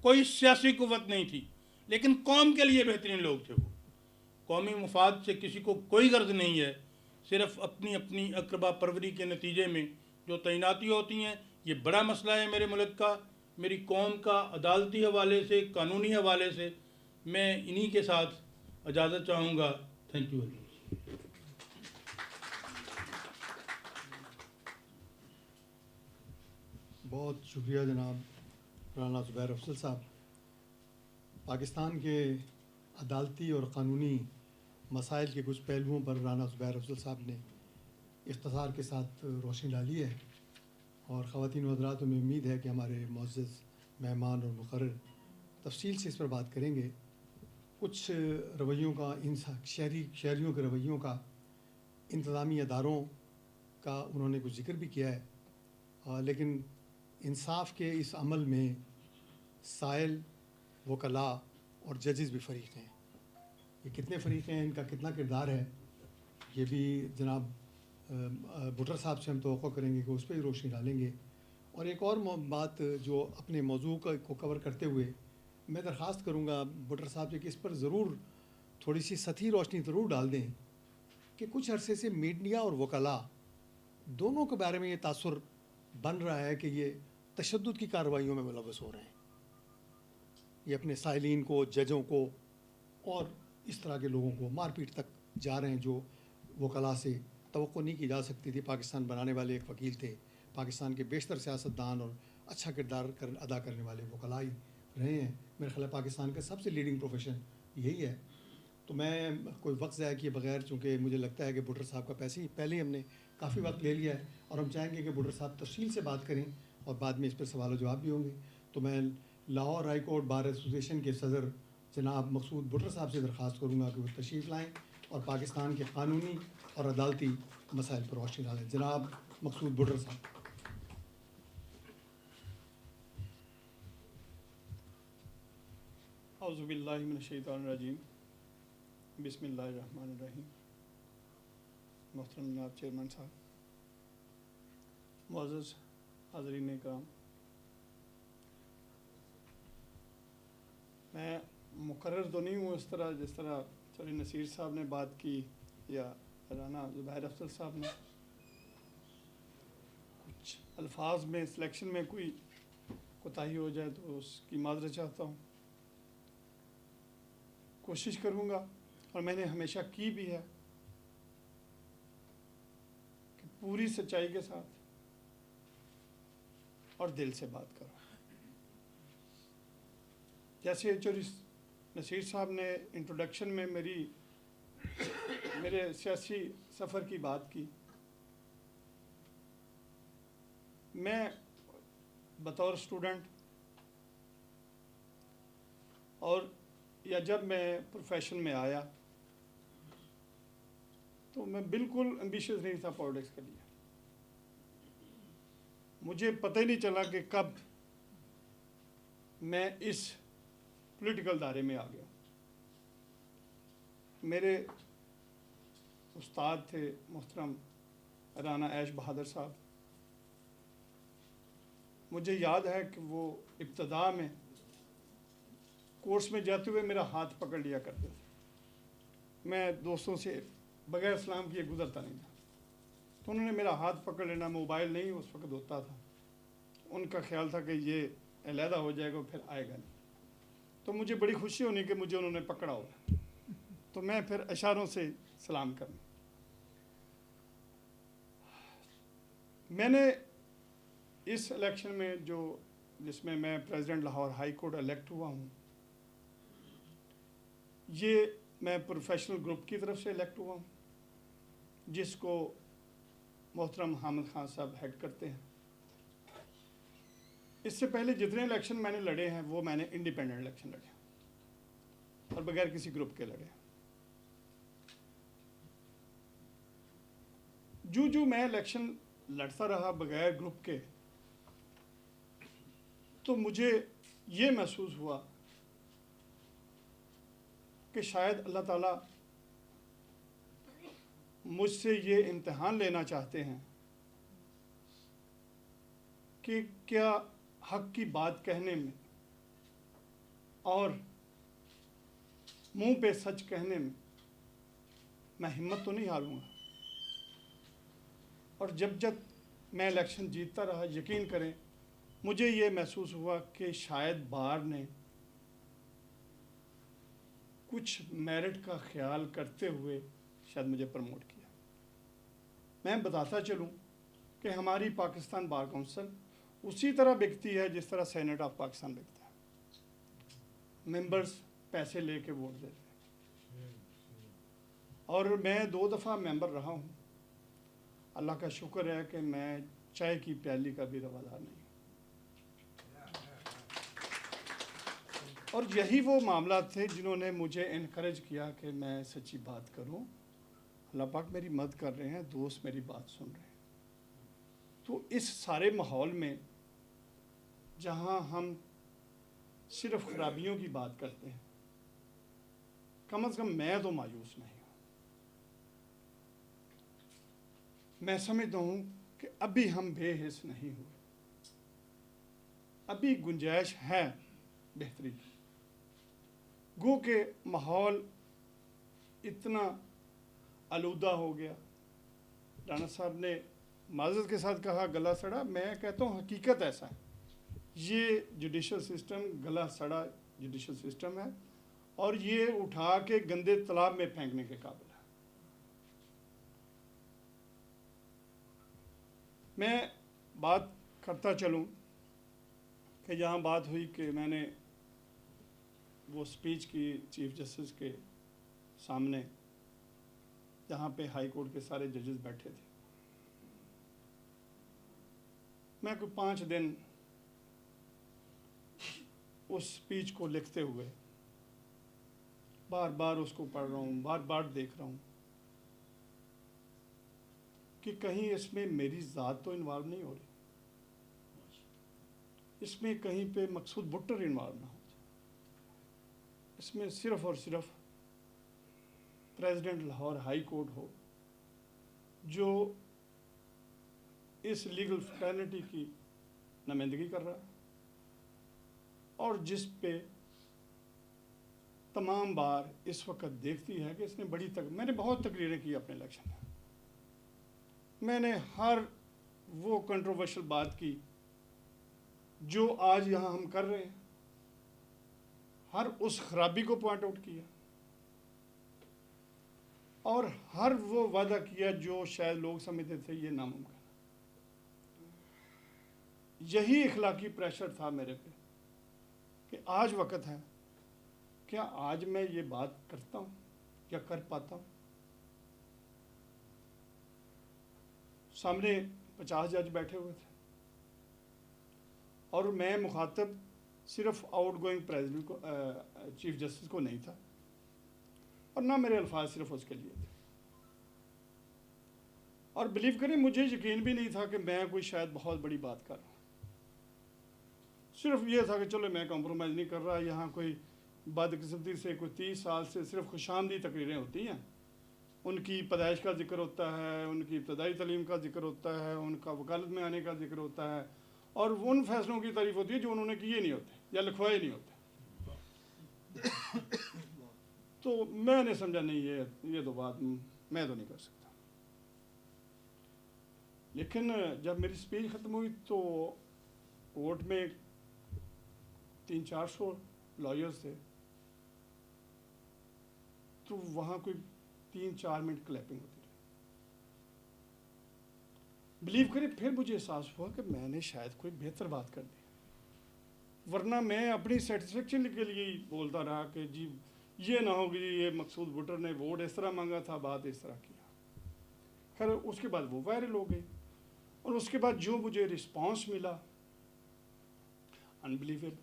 کوئی سیاسی قوت نہیں تھی، لیکن قوم کے لیے بہترین لوگ تھے. وہ قومی مفاد سے کسی کو کوئی غرض نہیں ہے، صرف اپنی اپنی اقربا پروری کے نتیجے میں جو تعیناتی ہوتی ہیں. یہ بڑا مسئلہ ہے میرے ملک کا، میری قوم کا. عدالتی حوالے سے، قانونی حوالے سے میں انہی کے ساتھ اجازت چاہوں گا. Thank you very much. بہت شکریہ جناب رانا زبیر افضل صاحب. پاکستان کے عدالتی اور قانونی مسائل کے کچھ پہلوؤں پر رانا زبیر افضل صاحب نے اختصار کے ساتھ روشنی ڈالی ہے، اور خواتین و حضرات میں امید ہے کہ ہمارے معزز مہمان اور مقرر تفصیل سے اس پر بات کریں گے. کچھ رویوں کا، شہریوں کے رویوں کا، انتظامی اداروں کا انہوں نے کچھ ذکر بھی کیا ہے، لیکن انصاف کے اس عمل میں سائل، وکلاء اور ججز بھی فریق ہیں. یہ کتنے فریق ہیں, ان کا کتنا کردار ہے, یہ بھی جناب بھٹر صاحب سے ہم توقع کریں گے کہ اس پہ ہی روشنی ڈالیں گے. اور ایک اور بات جو اپنے موضوع کو کور کرتے ہوئے میں درخواست کروں گا بھٹر صاحب سے کہ اس پر ضرور تھوڑی سی سطحی روشنی ضرور ڈال دیں کہ کچھ عرصے سے میڈیا اور وکلاء دونوں کے بارے میں یہ تاثر بن رہا ہے کہ یہ تشدد کی کارروائیوں میں ملوث ہو رہے ہیں. یہ اپنے سائلین کو, ججوں کو اور اس طرح کے لوگوں کو مار پیٹ تک جا رہے ہیں جو وکلاء سے توقع نہیں کی جا سکتی تھی. پاکستان بنانے والے ایک وکیل تھے, پاکستان کے بیشتر سیاستدان اور اچھا کردار ادا کرنے والے وکلاء ہی رہے ہیں. میرے خیال ہے پاکستان کا سب سے لیڈنگ پروفیشن یہی ہے. تو میں کوئی وقت ضائع کیے بغیر, چونکہ مجھے لگتا ہے کہ بھٹر صاحب کا پہلے ہی ہم نے کافی وقت لے لیا ہے اور ہم چاہیں گے کہ بھٹر صاحب تفصیل سے بات کریں اور بعد میں اس پر سوال و جواب بھی ہوں گے. تو میں Lahore high court bar association کے صدر جناب مقصود بھٹر صاحب سے درخواست کروں گا کہ وہ تشریف لائیں اور پاکستان کے قانونی اور عدالتی مسائل پر روشنی ڈالیں. جناب مقصود بھٹر صاحب. اعوذ باللہ من الشیطان الرجیم. بسم اللہ الرحمن الرحیم. محترم جناب چیئرمین صاحب, معزز حاضرین کرام, میں مقرر تو نہیں ہوں اس طرح جس طرح چوہدری نصیر صاحب نے بات کی یا رانا زبیر افضل صاحب نے. کچھ الفاظ میں سلیکشن میں کوئی کوتاہی ہو جائے تو اس کی معذرت چاہتا ہوں. کوشش کروں گا, اور میں نے ہمیشہ کی بھی ہے, کہ پوری سچائی کے ساتھ اور دل سے بات کروں. جیسے چوہدری نصیر صاحب نے انٹروڈکشن میں میرے سیاسی سفر کی بات کی, میں بطور اسٹوڈنٹ اور یا جب میں پروفیشن میں آیا تو میں بالکل ایمبیشیس نہیں تھا پالیٹکس کے لیے. مجھے پتہ ہی نہیں چلا کہ کب میں اس پولیٹیکل دائرے میں آ گیا. میرے استاد تھے محترم رانا ایش بہادر صاحب. مجھے یاد ہے کہ وہ ابتدا میں کورس میں جاتے ہوئے میرا ہاتھ پکڑ لیا کرتے تھے. میں دوستوں سے بغیر سلام کیے گزرتا نہیں تھا, تو انہوں نے میرا ہاتھ پکڑ لینا. موبائل نہیں اس وقت ہوتا تھا, ان کا خیال تھا کہ یہ علیحدہ ہو جائے گا پھر آئے گا نہیں. تو مجھے بڑی خوشی ہونی کہ مجھے انہوں نے پکڑا ہوا, تو میں پھر اشاروں سے سلام کرنا. میں نے اس الیکشن میں جس میں میں president Lahore high court elect ہوا ہوں, یہ میں پروفیشنل گروپ کی طرف سے الیکٹ ہوا ہوں, جس کو محترم حامد خان صاحب ہیڈ کرتے ہیں. اس سے پہلے جتنے الیکشن میں نے لڑے ہیں وہ میں نے انڈیپینڈنٹ الیکشن لڑے اور بغیر کسی گروپ کے لڑے. جو میں الیکشن لڑتا رہا بغیر گروپ کے, تو مجھے یہ محسوس ہوا کہ شاید اللہ تعالیٰ مجھ سے یہ امتحان لینا چاہتے ہیں کہ کیا حق کی بات کہنے میں اور منہ پہ سچ کہنے میں ہمت تو نہیں ہاروں گا. اور جب میں الیکشن جیتتا رہا, یقین کریں مجھے یہ محسوس ہوا کہ شاید بار نے کچھ میرٹ کا خیال کرتے ہوئے شاید مجھے پروموٹ کیا. میں بتاتا چلوں کہ ہماری پاکستان بار کونسل اسی طرح بکتی ہے جس طرح سینٹ آف پاکستان بکتا ہے. ممبرز پیسے لے کے ووٹ دیتے ہیں, اور میں 2 دفعہ ممبر رہا ہوں. اللہ کا شکر ہے کہ میں چائے کی پیالی کا بھی روادار نہیں ہوں. اور یہی وہ معاملات تھے جنہوں نے مجھے انکریج کیا کہ میں سچی بات کروں. اللہ پاک میری مدد کر رہے ہیں, دوست میری بات سن رہے ہیں. تو اس سارے ماحول میں جہاں ہم صرف خرابیوں کی بات کرتے ہیں कम से कम मैं तो मायूस नहीं हूँ। मैं समझता हूँ कि अभी हम बेहिस नहीं हुए, अभी गुंजाइश है बेहतरी की। गो के माहौल इतना आलूदा हो गया। राणा साहब ने माजरत के साथ कहा गला सड़ा, मैं कहता हूँ हकीकत ऐसा है। ये जुडिशल सिस्टम गला सड़ा जुडिशल सिस्टम है और ये उठा के गंदे तालाब में फेंकने के काबिल है। मैं बात करता चलूँ कि यहाँ बात हुई कि मैंने वो स्पीच की चीफ जस्टिस के सामने जहाँ पे हाई कोर्ट के सारे जजेस बैठे थे। मैं कोई 5 दिन उस स्पीच को लिखते हुए बार बार उसको पढ़ रहा हूँ, बार बार देख रहा हूँ कि कहीं इसमें मेरी ज़ात तो इन्वॉल्व नहीं हो रही, इसमें कहीं पे मकसूद भुट्टर इन्वॉल्व ना हो जाए, इसमें सिर्फ और सिर्फ प्रेसिडेंट लाहौर हाई कोर्ट हो जो इस लीगल फ्रेटर्निटी की नुमाइंदगी कर रहा है और जिस पे तमाम बार इस वक्त देखती है कि इसने मैंने बहुत तकरीरें की अपने इलेक्शन में, मैंने हर वो कंट्रोवर्शियल बात की जो आज यहाँ हम कर रहे हैं, हर उस खराबी को पॉइंट आउट किया और हर वो वादा किया जो शायद लोग समझते थे ये नामुमकिन। यही इखलाकी प्रेशर था मेरे पे कि आज वक्त है, क्या आज मैं ये बात करता हूँ या कर पाता हूँ। सामने 50 जज बैठे हुए थे और मैं मुखातब सिर्फ आउट गोइंग प्रेसिडेंट को चीफ जस्टिस को नहीं था और ना मेरे अल्फाज सिर्फ उसके लिए थे। और बिलीव करें मुझे यकीन भी नहीं था कि मैं कोई शायद बहुत बड़ी बात कर रहा हूँ। सिर्फ ये था कि चलो मैं कॉम्प्रोमाइज़ नहीं कर रहा, यहाँ कोई बदकिस्मती से कोई 30 साल से सिर्फ खुशामदी तकरीरें होती हैं, उनकी पैदाइश का जिक्र होता है, उनकी इब्तदाई तालीम का जिक्र होता है, उनका वकालत में आने का जिक्र होता है और उन फैसलों की तारीफ होती है जो उन्होंने किए नहीं होते या लिखवाए नहीं होते। तो मैंने समझा नहीं ये तो बात मैं तो नहीं कर सकता। लेकिन जब मेरी स्पीच ख़त्म हुई तो कोर्ट में 300-400 लॉयर्स थे, तो वहाँ कोई 3-4 मिनट क्लैपिंग होती रही। बिलीव करें फिर मुझे एहसास हुआ कि मैंने शायद कोई बेहतर बात कर दी, वरना मैं अपनी सेटिस्फेक्शन के लिए ही बोलता रहा कि जी ये ना हो कि ये मकसूद भुट्टर ने वोट इस तरह मांगा था, बात इस तरह किया। खैर उसके बाद वो वायरल हो गई और उसके बाद जो मुझे रिस्पांस मिला अनबिलीवेबल।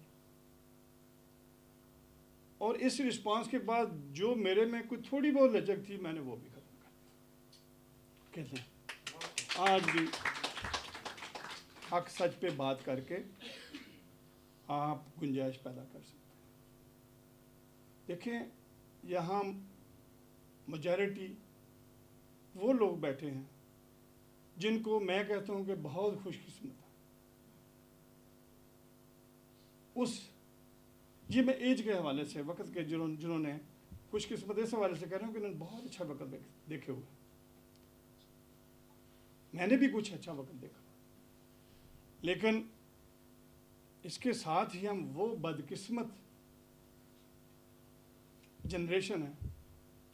और इस रिस्पांस के बाद जो मेरे में कोई थोड़ी बहुत लचक थी मैंने वो भी खत्म कर दी। कहते हैं आज भी हक सच पे बात करके आप गुंजाइश पैदा कर सकते हैं। देखें यहाँ मेजॉरिटी वो लोग बैठे हैं जिनको मैं कहता हूँ कि बहुत खुशकिस्मत है। ये मैं एज के हवाले से वक्त के जिन्होंने खुशकिस्मत इस हवाले से कह रहा हूँ कि उन्होंने बहुत अच्छा वक्त देखे हुए, मैंने भी कुछ अच्छा वक्त देखा। लेकिन इसके साथ ही हम वो बदकिस्मत जनरेशन है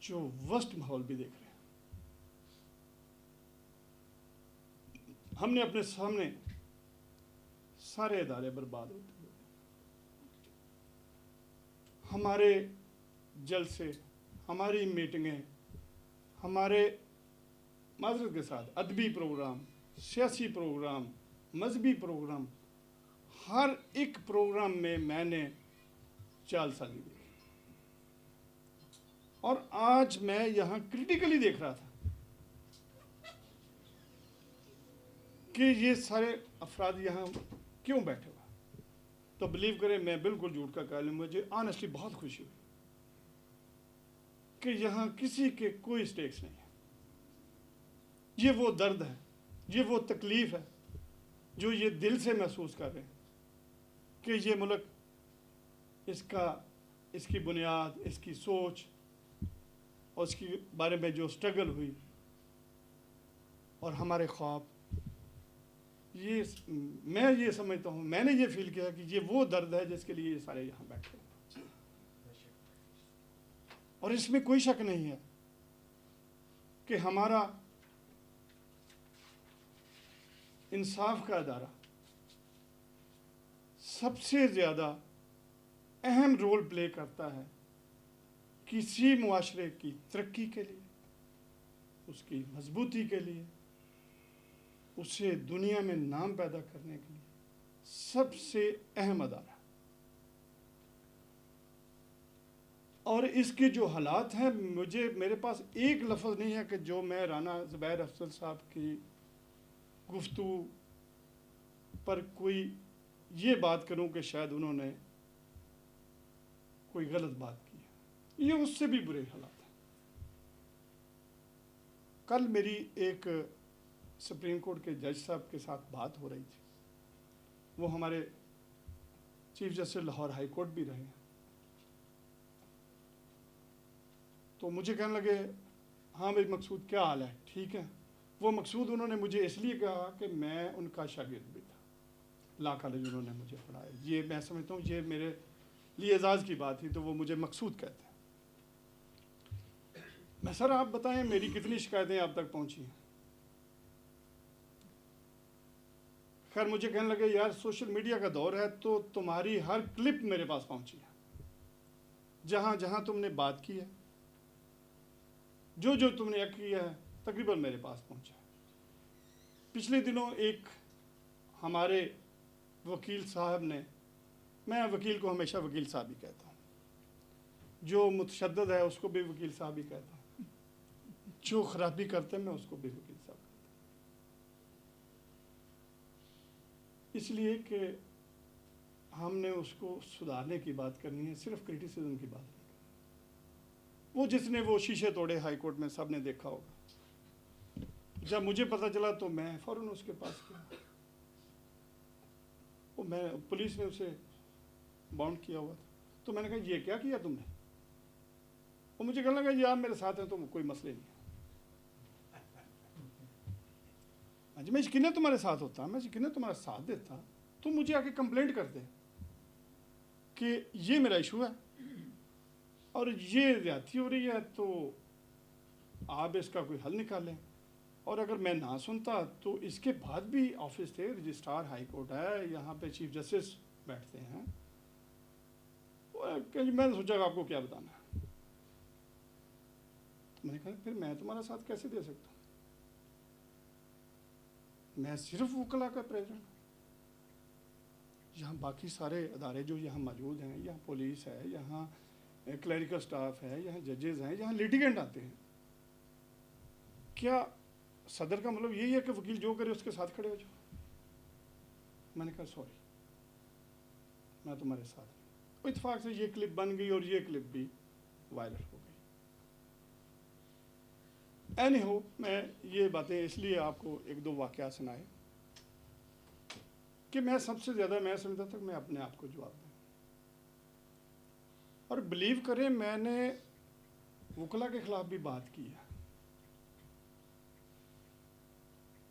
जो वर्स्ट माहौल भी देख रहे हैं। हमने अपने सामने सारे इदारे बर्बाद होते हुए, हमारे जलसे, हमारी मीटिंगें, हमारे माजरत के साथ अदबी प्रोग्राम, सियासी प्रोग्राम, मजहबी प्रोग्राम, हर एक प्रोग्राम में मैंने चालसाजी देखी। और आज मैं यहाँ क्रिटिकली देख रहा था कि ये सारे अफराद यहाँ क्यों बैठे हुए। तो बिलीव करें मैं बिल्कुल झूठ का कह लूँ, मुझे ऑनेस्टली बहुत खुशी हुई। कि यहाँ किसी के कोई स्टेक्स नहीं है। ये वो दर्द है, ये वो तकलीफ़ है जो ये दिल से महसूस कर रहे हैं कि ये मुल्क, इसकी बुनियाद, इसकी सोच और उसके बारे में जो स्ट्रगल हुई और हमारे ख्वाब, ये मैं ये समझता हूँ, मैंने ये फील किया कि ये वो दर्द है जिसके लिए ये सारे यहाँ बैठे हैं। और इसमें कोई शक नहीं है कि हमारा इंसाफ का अदारा सबसे ज़्यादा अहम रोल प्ले करता है किसी मुआशरे की तरक्की के लिए, उसकी मजबूती के लिए, उसे दुनिया में नाम पैदा करने के लिए सबसे अहम अदारा। और इसके जो हालात हैं, मेरे पास एक लफ्ज़ नहीं है कि जो मैं राना ज़ुबैर अफजल साहब की गुफ्तगू पर कोई ये बात करूं कि शायद उन्होंने कोई गलत बात की है। ये उससे भी बुरे हालात हैं। कल मेरी एक सुप्रीम कोर्ट के जज साहब के साथ बात हो रही थी। वो हमारे chief justice Lahore high court भी रहे हैं। तो मुझे कहने लगे, हाँ भाई मकसूद क्या हाल है, ठीक है। वो मकसूद उन्होंने मुझे इसलिए कहा कि मैं उनका शागिर्द भी था, ला कॉलेज उन्होंने मुझे पढ़ाया। ये मैं समझता हूँ ये मेरे लिए एजाज़ की बात थी, तो वो मुझे मकसूद कहते हैं। मैं सर आप बताएं मेरी कितनी शिकायतें आप तक पहुँची हैं। खैर मुझे कहने लगे, यार सोशल मीडिया का दौर है तो तुम्हारी हर क्लिप मेरे पास पहुँची है, जहाँ जहाँ तुमने बात की है, जो जो तुमने किया है, तकरीबन मेरे पास पहुंचा है। पिछले दिनों एक हमारे वकील साहब ने, मैं वकील को हमेशा वकील साहब ही कहता हूँ, जो मुतशद्दद है उसको भी वकील साहब ही कहता हूँ, जो खराबी करते हैं मैं उसको भी वकील साहब कहता हूँ। इसलिए कि हमने उसको सुधारने की बात करनी है, सिर्फ क्रिटिसिज्म की बात नहीं। वो जिसने वो शीशे तोड़े हाई कोर्ट में, सब ने देखा होगा। जब मुझे पता चला तो मैं फ़ौरन उसके पास गया। वो मैं पुलिस ने उसे बाउंड किया हुआ था, तो मैंने कहा ये क्या किया तुमने। वो मुझे कहने लगा, ये आप मेरे साथ हैं तो कोई मसले नहीं है। जी मैं यकीन तुम्हारे साथ होता, मैं यकीन तुम्हारा साथ देता, तो मुझे आके कंप्लेंट कर दे कि ये मेरा इशू है और ये ज़्यादती हो रही है, तो आप इसका कोई हल निकालें। और अगर मैं ना सुनता तो इसके बाद भी ऑफिस थे, रजिस्ट्रार हाई कोर्ट है, यहाँ पे चीफ जस्टिस बैठते हैं। मैंने सोचा आपको क्या बताना है। मैंने कहा फिर मैं तुम्हारा साथ कैसे दे सकता हूँ, मैं सिर्फ वकला का प्रेसिडेंट हूँ। यहाँ बाकी सारे अदारे जो यहाँ मौजूद हैं, यहाँ पुलिस है, यहाँ क्लरिकल स्टाफ है, यहाँ जजेज़ हैं, यहाँ लिटिगेंट आते हैं। क्या सदर का मतलब यही है कि वकील जो करे उसके साथ खड़े हो जाओ। मैंने कहा सॉरी, मैं तुम्हारे साथ हूँ। इत्तेफाक से ये क्लिप बन गई और ये क्लिप भी वायरल हो गई। एनी हो, मैं ये बातें इसलिए आपको एक दो वाक़या सुनाए कि मैं सबसे ज़्यादा मैं समझता था कि मैं अपने आप को जवाब दूँ। और बिलीव करें, मैंने वकला के ख़िलाफ़ भी बात की है,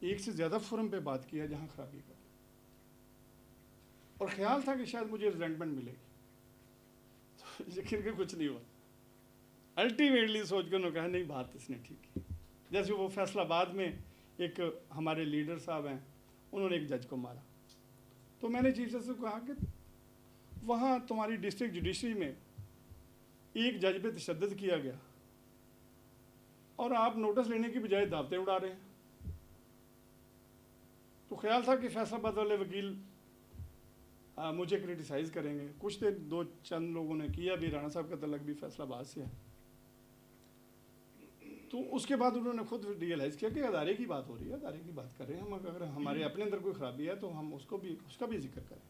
एक से ज़्यादा फोरम पे बात की है जहाँ खराबी कर, और ख्याल था कि शायद मुझे रिजेंटमेंट मिलेगी, तो लेकिन के कुछ नहीं हुआ। अल्टीमेटली सोच कर उन्होंने कहा नहीं, बात इसने ठीक की। जैसे वो फैसलाबाद में एक हमारे लीडर साहब हैं, उन्होंने एक जज को मारा, तो मैंने चीफ जस्टिस को कहा कि वहाँ तुम्हारी डिस्ट्रिक्ट जुडिशरी में एक जज पे तशद्दुद किया गया और आप नोटिस लेने की बजाय दावतें उड़ा रहे हैं। तो ख्याल था कि फैसलाबाद वाले वकील मुझे क्रिटिसाइज़ करेंगे। कुछ दिन दो चंद लोगों ने किया भी, राणा साहब का तलक भी फैसलाबाद से है। तो उसके बाद उन्होंने खुद रियलाइज़ किया कि अदारे की बात हो रही है, अदारे की बात कर रहे हैं हम, अगर हमारे अपने अंदर कोई ख़राबी है तो हम उसका भी जिक्र करें।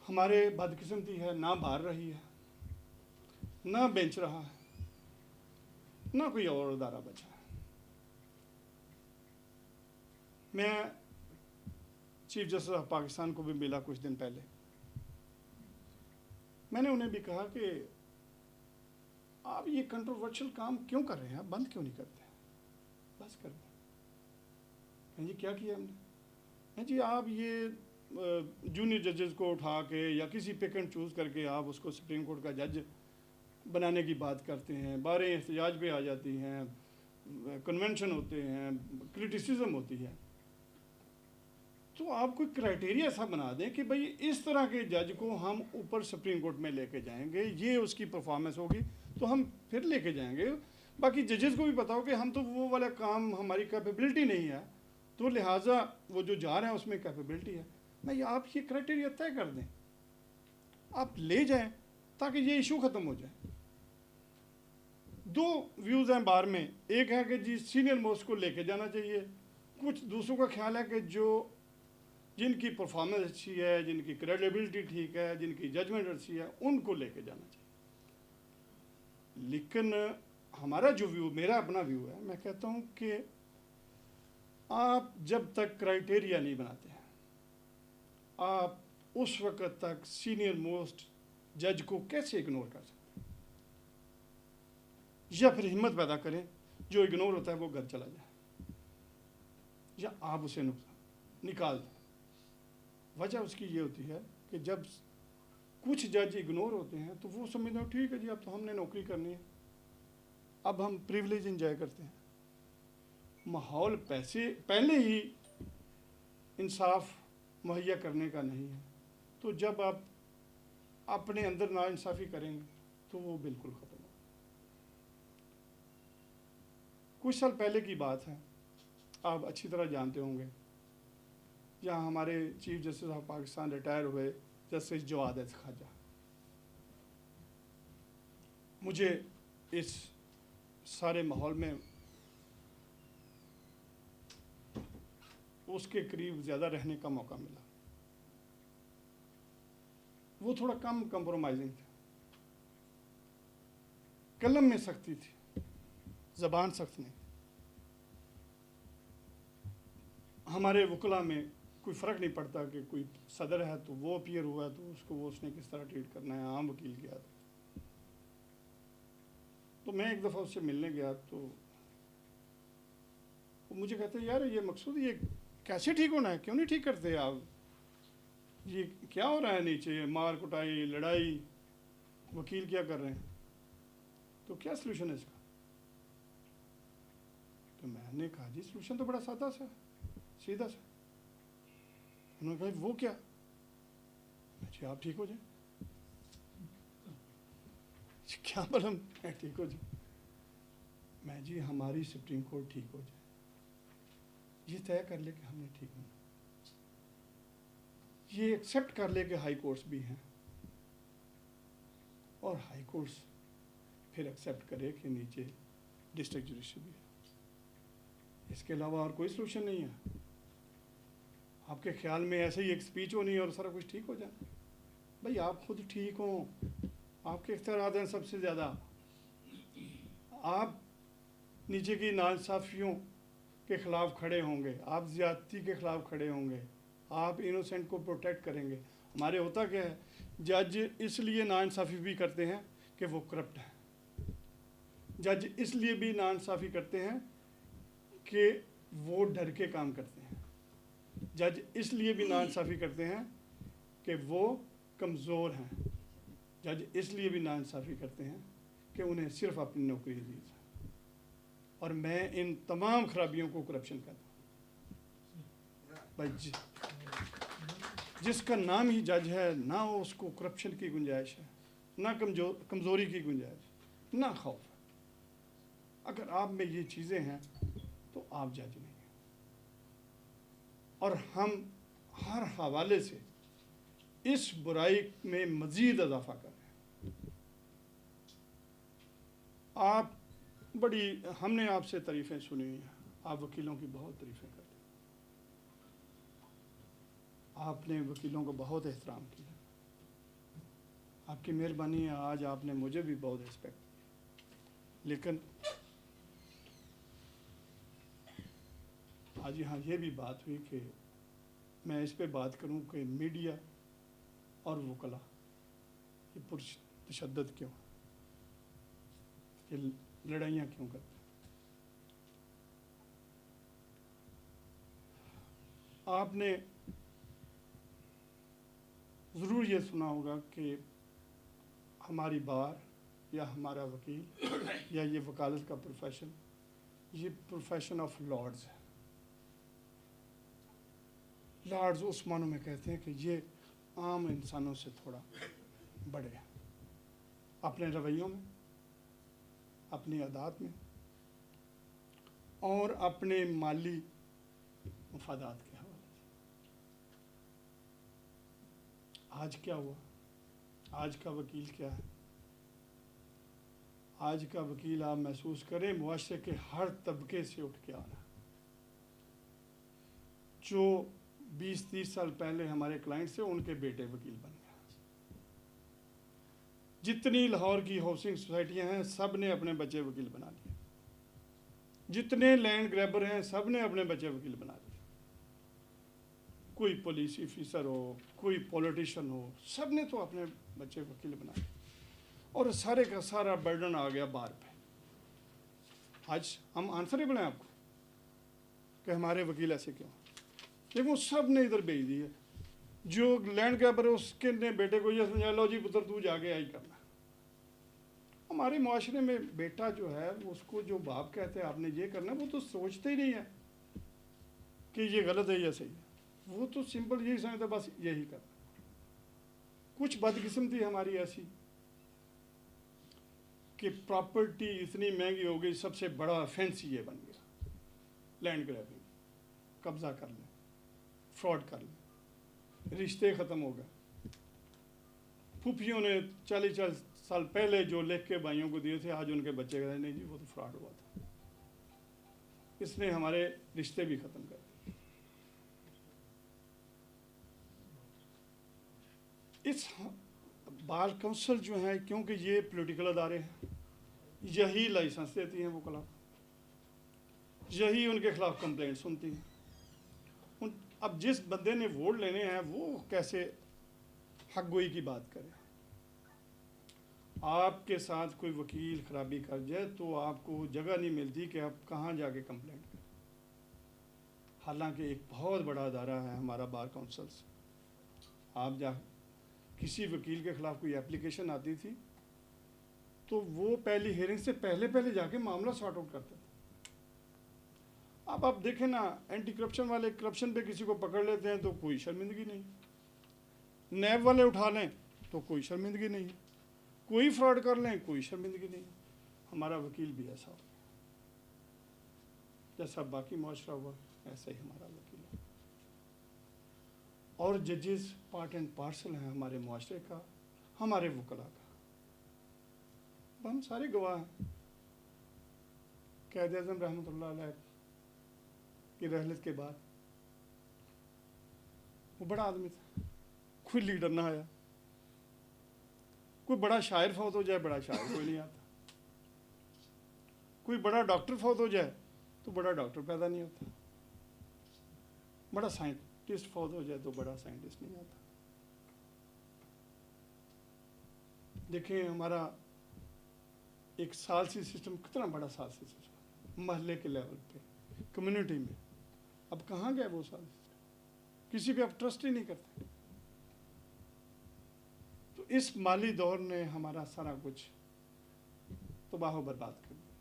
हमारे बदकिस्मती है, ना बाहर रही है, ना बेंच रहा है, ना कोई और अदारा बचा है। मैं चीफ जस्टिस ऑफ पाकिस्तान को भी मिला कुछ दिन पहले। मैंने उन्हें भी कहा कि आप ये कंट्रोवर्शियल काम क्यों कर रहे हैं, आप बंद क्यों नहीं करते, बस कर दें। कहें जी क्या किया हमने? कहें जी आप ये जूनियर जजेस को उठा के या किसी पिक एंड चूज़ करके आप उसको सुप्रीम कोर्ट का जज बनाने की बात करते हैं, बारें एहतजाज पे आ जाती हैं, कन्वेंशन होते हैं, क्रिटिसिज्म होती है। तो आप कोई क्राइटेरिया ऐसा बना दें कि भाई इस तरह के जज को हम ऊपर सुप्रीम कोर्ट में लेके जाएंगे, ये उसकी परफॉर्मेंस होगी तो हम फिर लेके जाएंगे। बाकी जजेस को भी पता हो कि हम तो वो वाला काम हमारी कैपेबिलिटी नहीं है, तो लिहाजा वो जो जा रहे हैं उसमें कैपेबिलिटी है। भाई आप ये क्राइटेरिया तय कर दें, आप ले जाएं ताकि ये इशू ख़त्म हो जाए। दो व्यूज़ हैं बार में, एक है कि जी सीनियर मोस्ट को लेके जाना चाहिए, कुछ दूसरों का ख्याल है कि जो जिनकी परफॉर्मेंस अच्छी है, जिनकी क्रेडिबिलिटी ठीक है, जिनकी जजमेंट अच्छी है, उनको लेके जाना चाहिए। लेकिन हमारा जो व्यू, मेरा अपना व्यू है, मैं कहता हूँ कि आप जब तक क्राइटेरिया नहीं बनाते हैं, आप उस वक़्त तक सीनियर मोस्ट जज को कैसे इग्नोर कर सकते हैं? या फिर हिम्मत पैदा करें, जो इग्नोर होता है वो घर चला जाए, या आप उसे निकाल दें। वजह उसकी ये होती है कि जब कुछ जज इग्नोर होते हैं तो वो समझते हैं ठीक है जी अब तो हमने नौकरी करनी है, अब हम प्रिविलेज इंजॉय करते हैं। माहौल पहले ही इंसाफ मुहैया करने का नहीं है, तो जब आप अपने अंदर नाइंसाफ़ी करेंगे तो वो बिल्कुल ख़त्म हो। कुछ साल पहले की बात है, आप अच्छी तरह जानते होंगे, जहाँ हमारे chief justice of Pakistan retire हुए जस्टिस जवाद खाजा। मुझे इस सारे माहौल में उसके करीब ज़्यादा रहने का मौका मिला। वो थोड़ा कम कंप्रोमाइजिंग था, कलम में सख्ती थी, ज़बान सख्त नहीं। हमारे वकला में कोई फ़र्क नहीं पड़ता कि कोई सदर है तो वो अपीयर हुआ है तो उसको वो उसने किस तरह ट्रीट करना है। आम वकील गया तो मैं एक दफ़ा उससे मिलने गया तो वो मुझे कहते यार ये मकसूद ये कैसे ठीक होना है, क्यों नहीं ठीक करते आप, ये क्या हो रहा है नीचे, मार कुटाई लड़ाई, वकील क्या कर रहे हैं, तो क्या सलूशन है इसका? तो मैंने कहा जी सलूशन तो बड़ा सादा सा सीधा सा। उन्होंने कहा वो क्या? जी आप ठीक हो जाए। क्या मतलब मैं ठीक हो जाए? मैं जी हमारी सुप्रीम कोर्ट ठीक हो जाए, ये तय कर ले कि हमने ठीक होना, ये एक्सेप्ट कर ले कि हाई कोर्ट्स भी हैं और हाई कोर्ट्स फिर एक्सेप्ट करे कि नीचे डिस्ट्रिक्ट जुडिशरी भी है। इसके अलावा और कोई सलूशन नहीं है। आपके ख्याल में ऐसे ही एक स्पीच होनी है और सारा कुछ ठीक हो जाए? भाई आप खुद ठीक हों, आपके इख्तियारात हैं सबसे ज़्यादा, आप नीचे की नाइंसाफ़ियों के ख़िलाफ़ खड़े होंगे, आप ज़्यादती के ख़िलाफ़ खड़े होंगे, आप इनोसेंट को प्रोटेक्ट करेंगे। हमारे होता क्या है, जज इसलिए नाइंसाफ़ी भी करते हैं कि वो करप्ट हैं, जज इसलिए भी नाइंसाफ़ी करते हैं कि वो डर के काम करते हैं, जज इसलिए भी नाइंसाफ़ी करते हैं कि वो कमज़ोर हैं, जज इसलिए भी नाइंसाफ़ी करते हैं कि उन्हें सिर्फ अपनी नौकरी अजीज़ है। और मैं इन तमाम खराबियों को करप्शन कहता हूँ। भाई जिसका नाम ही जज है, ना उसको करप्शन की गुंजाइश है, ना कमज़ोरी की गुंजाइश, ना खौफ है। अगर आप में ये चीज़ें हैं तो आप जज नहीं हैं। और हम हर हवाले से इस बुराई में मज़ीद इजाफा कर रहे हैं। आप हमने आपसे तारीफ़ें सुनी हैं, आप वकीलों की बहुत तारीफ़ें करते हैं, आपने वकीलों को बहुत एहतराम किया, आपकी मेहरबानी है, आज आपने मुझे भी बहुत रिस्पेक्ट दी। लेकिन आज यहाँ ये भी बात हुई कि मैं इस पे बात करूँ कि मीडिया और वकला ये पुरुष तशद्दुद क्यों, ये लड़ाइयाँ क्यों करते हैं। आपने ज़रूर ये सुना होगा कि हमारी बार या हमारा वकील या ये वकालत का प्रोफेशन, ये प्रोफेशन ऑफ लॉर्ड्स है। लॉर्ड्स उस मानों में कहते हैं कि ये आम इंसानों से थोड़ा बड़े हैं, अपने रवैयों में, अपनी अदात में और अपने माली मफादात के हवाले से। आज क्या हुआ, आज का वकील क्या है? आज का वकील आप महसूस करें मुआशरे के हर तबके से उठ के आ रहा है। जो 20-30 साल पहले हमारे क्लाइंट से उनके बेटे वकील बन गए। जितनी लाहौर की हाउसिंग सोसाइटियां हैं सब ने अपने बच्चे वकील बना लिए। जितने लैंड ग्रैबर हैं सब ने अपने बच्चे वकील बना लिए। कोई पुलिस ऑफिसर हो, कोई पॉलिटिशियन हो, सब ने तो अपने बच्चे वकील बना लिए और सारे का सारा बर्डन आ गया बार पे। आज हम आंसरेबल हैं आपको कि हमारे वकील ऐसे क्यों, लेकिन वो सब ने इधर भेज दी है। जो लैंड ग्रैबर है उसके ने बेटे को ये समझा, लो जी पुत्र तू जाके आई करना। हमारे माशरे में बेटा जो है उसको जो बाप कहते हैं आपने ये करना, वो तो सोचते ही नहीं है कि ये गलत है या सही है। वो तो सिंपल यही समझता बस यही करना। कुछ बदकिस्मती हमारी ऐसी कि प्रॉपर्टी इतनी महंगी हो गई, सबसे बड़ा ऑफेंस ये बन गया लैंड ग्रैबिंग, कब्जा कर लें, फ्रॉड कर लें, रिश्ते ख़त्म हो गए। फूफियों ने 40 साल पहले जो लिख के भाइयों को दिए थे, आज उनके बच्चे कहते नहीं जी वो तो फ्रॉड हुआ था। इसने हमारे रिश्ते भी ख़त्म कर दिए। इस बार काउंसिल जो है, क्योंकि ये पॉलिटिकल अदारे हैं, यही लाइसेंस देती हैं वकला, यही उनके खिलाफ कंप्लेंट सुनती हैं। अब जिस बंदे ने वोट लेने हैं वो कैसे हक गोई की बात करे। आपके साथ कोई वकील खराबी कर जाए तो आपको जगह नहीं मिलती कि आप कहाँ जाके कंप्लेंट करें। हालांकि एक बहुत बड़ा अदारा है हमारा बार काउंसिल्स। आप जा किसी वकील के खिलाफ कोई एप्लीकेशन आती थी तो वो पहली हियरिंग से पहले जाके मामला सॉर्ट आउट करते थे। अब आप देखें ना, एंटी करप्शन वाले करप्शन पे किसी को पकड़ लेते हैं तो कोई शर्मिंदगी नहीं, नैब वाले उठा लें तो कोई शर्मिंदगी नहीं, कोई फ्रॉड कर लें कोई शर्मिंदगी नहीं। हमारा वकील भी ऐसा हो, जैसा बाकी मुआशरा हुआ ऐसा ही हमारा वकील है। और जजेस पार्ट एंड पार्सल हैं हमारे मुआशरे का, हमारे वकला का। हम सारे गवाह हैं। कैद आज़म रहमतुल्लाह अलैह की रहलत के बाद वो बड़ा आदमी था, कोई लीडर ना आया। कोई बड़ा शायर फौत हो जाए, बड़ा शायर कोई नहीं आता। कोई बड़ा डॉक्टर फौत हो जाए तो बड़ा डॉक्टर पैदा नहीं होता। बड़ा साइंटिस्ट फौत हो जाए तो बड़ा साइंटिस्ट नहीं आता। देखें हमारा एक सालसी सिस्टम कितना बड़ा सालसी सिस्टम, महल्ले के लेवल पे, कम्युनिटी में। अब कहाँ गए वो सालसी सिस्टम? किसी पे आप ट्रस्ट ही नहीं करते। तो इस माली दौर ने हमारा सारा कुछ तबाह बर्बाद कर दिया।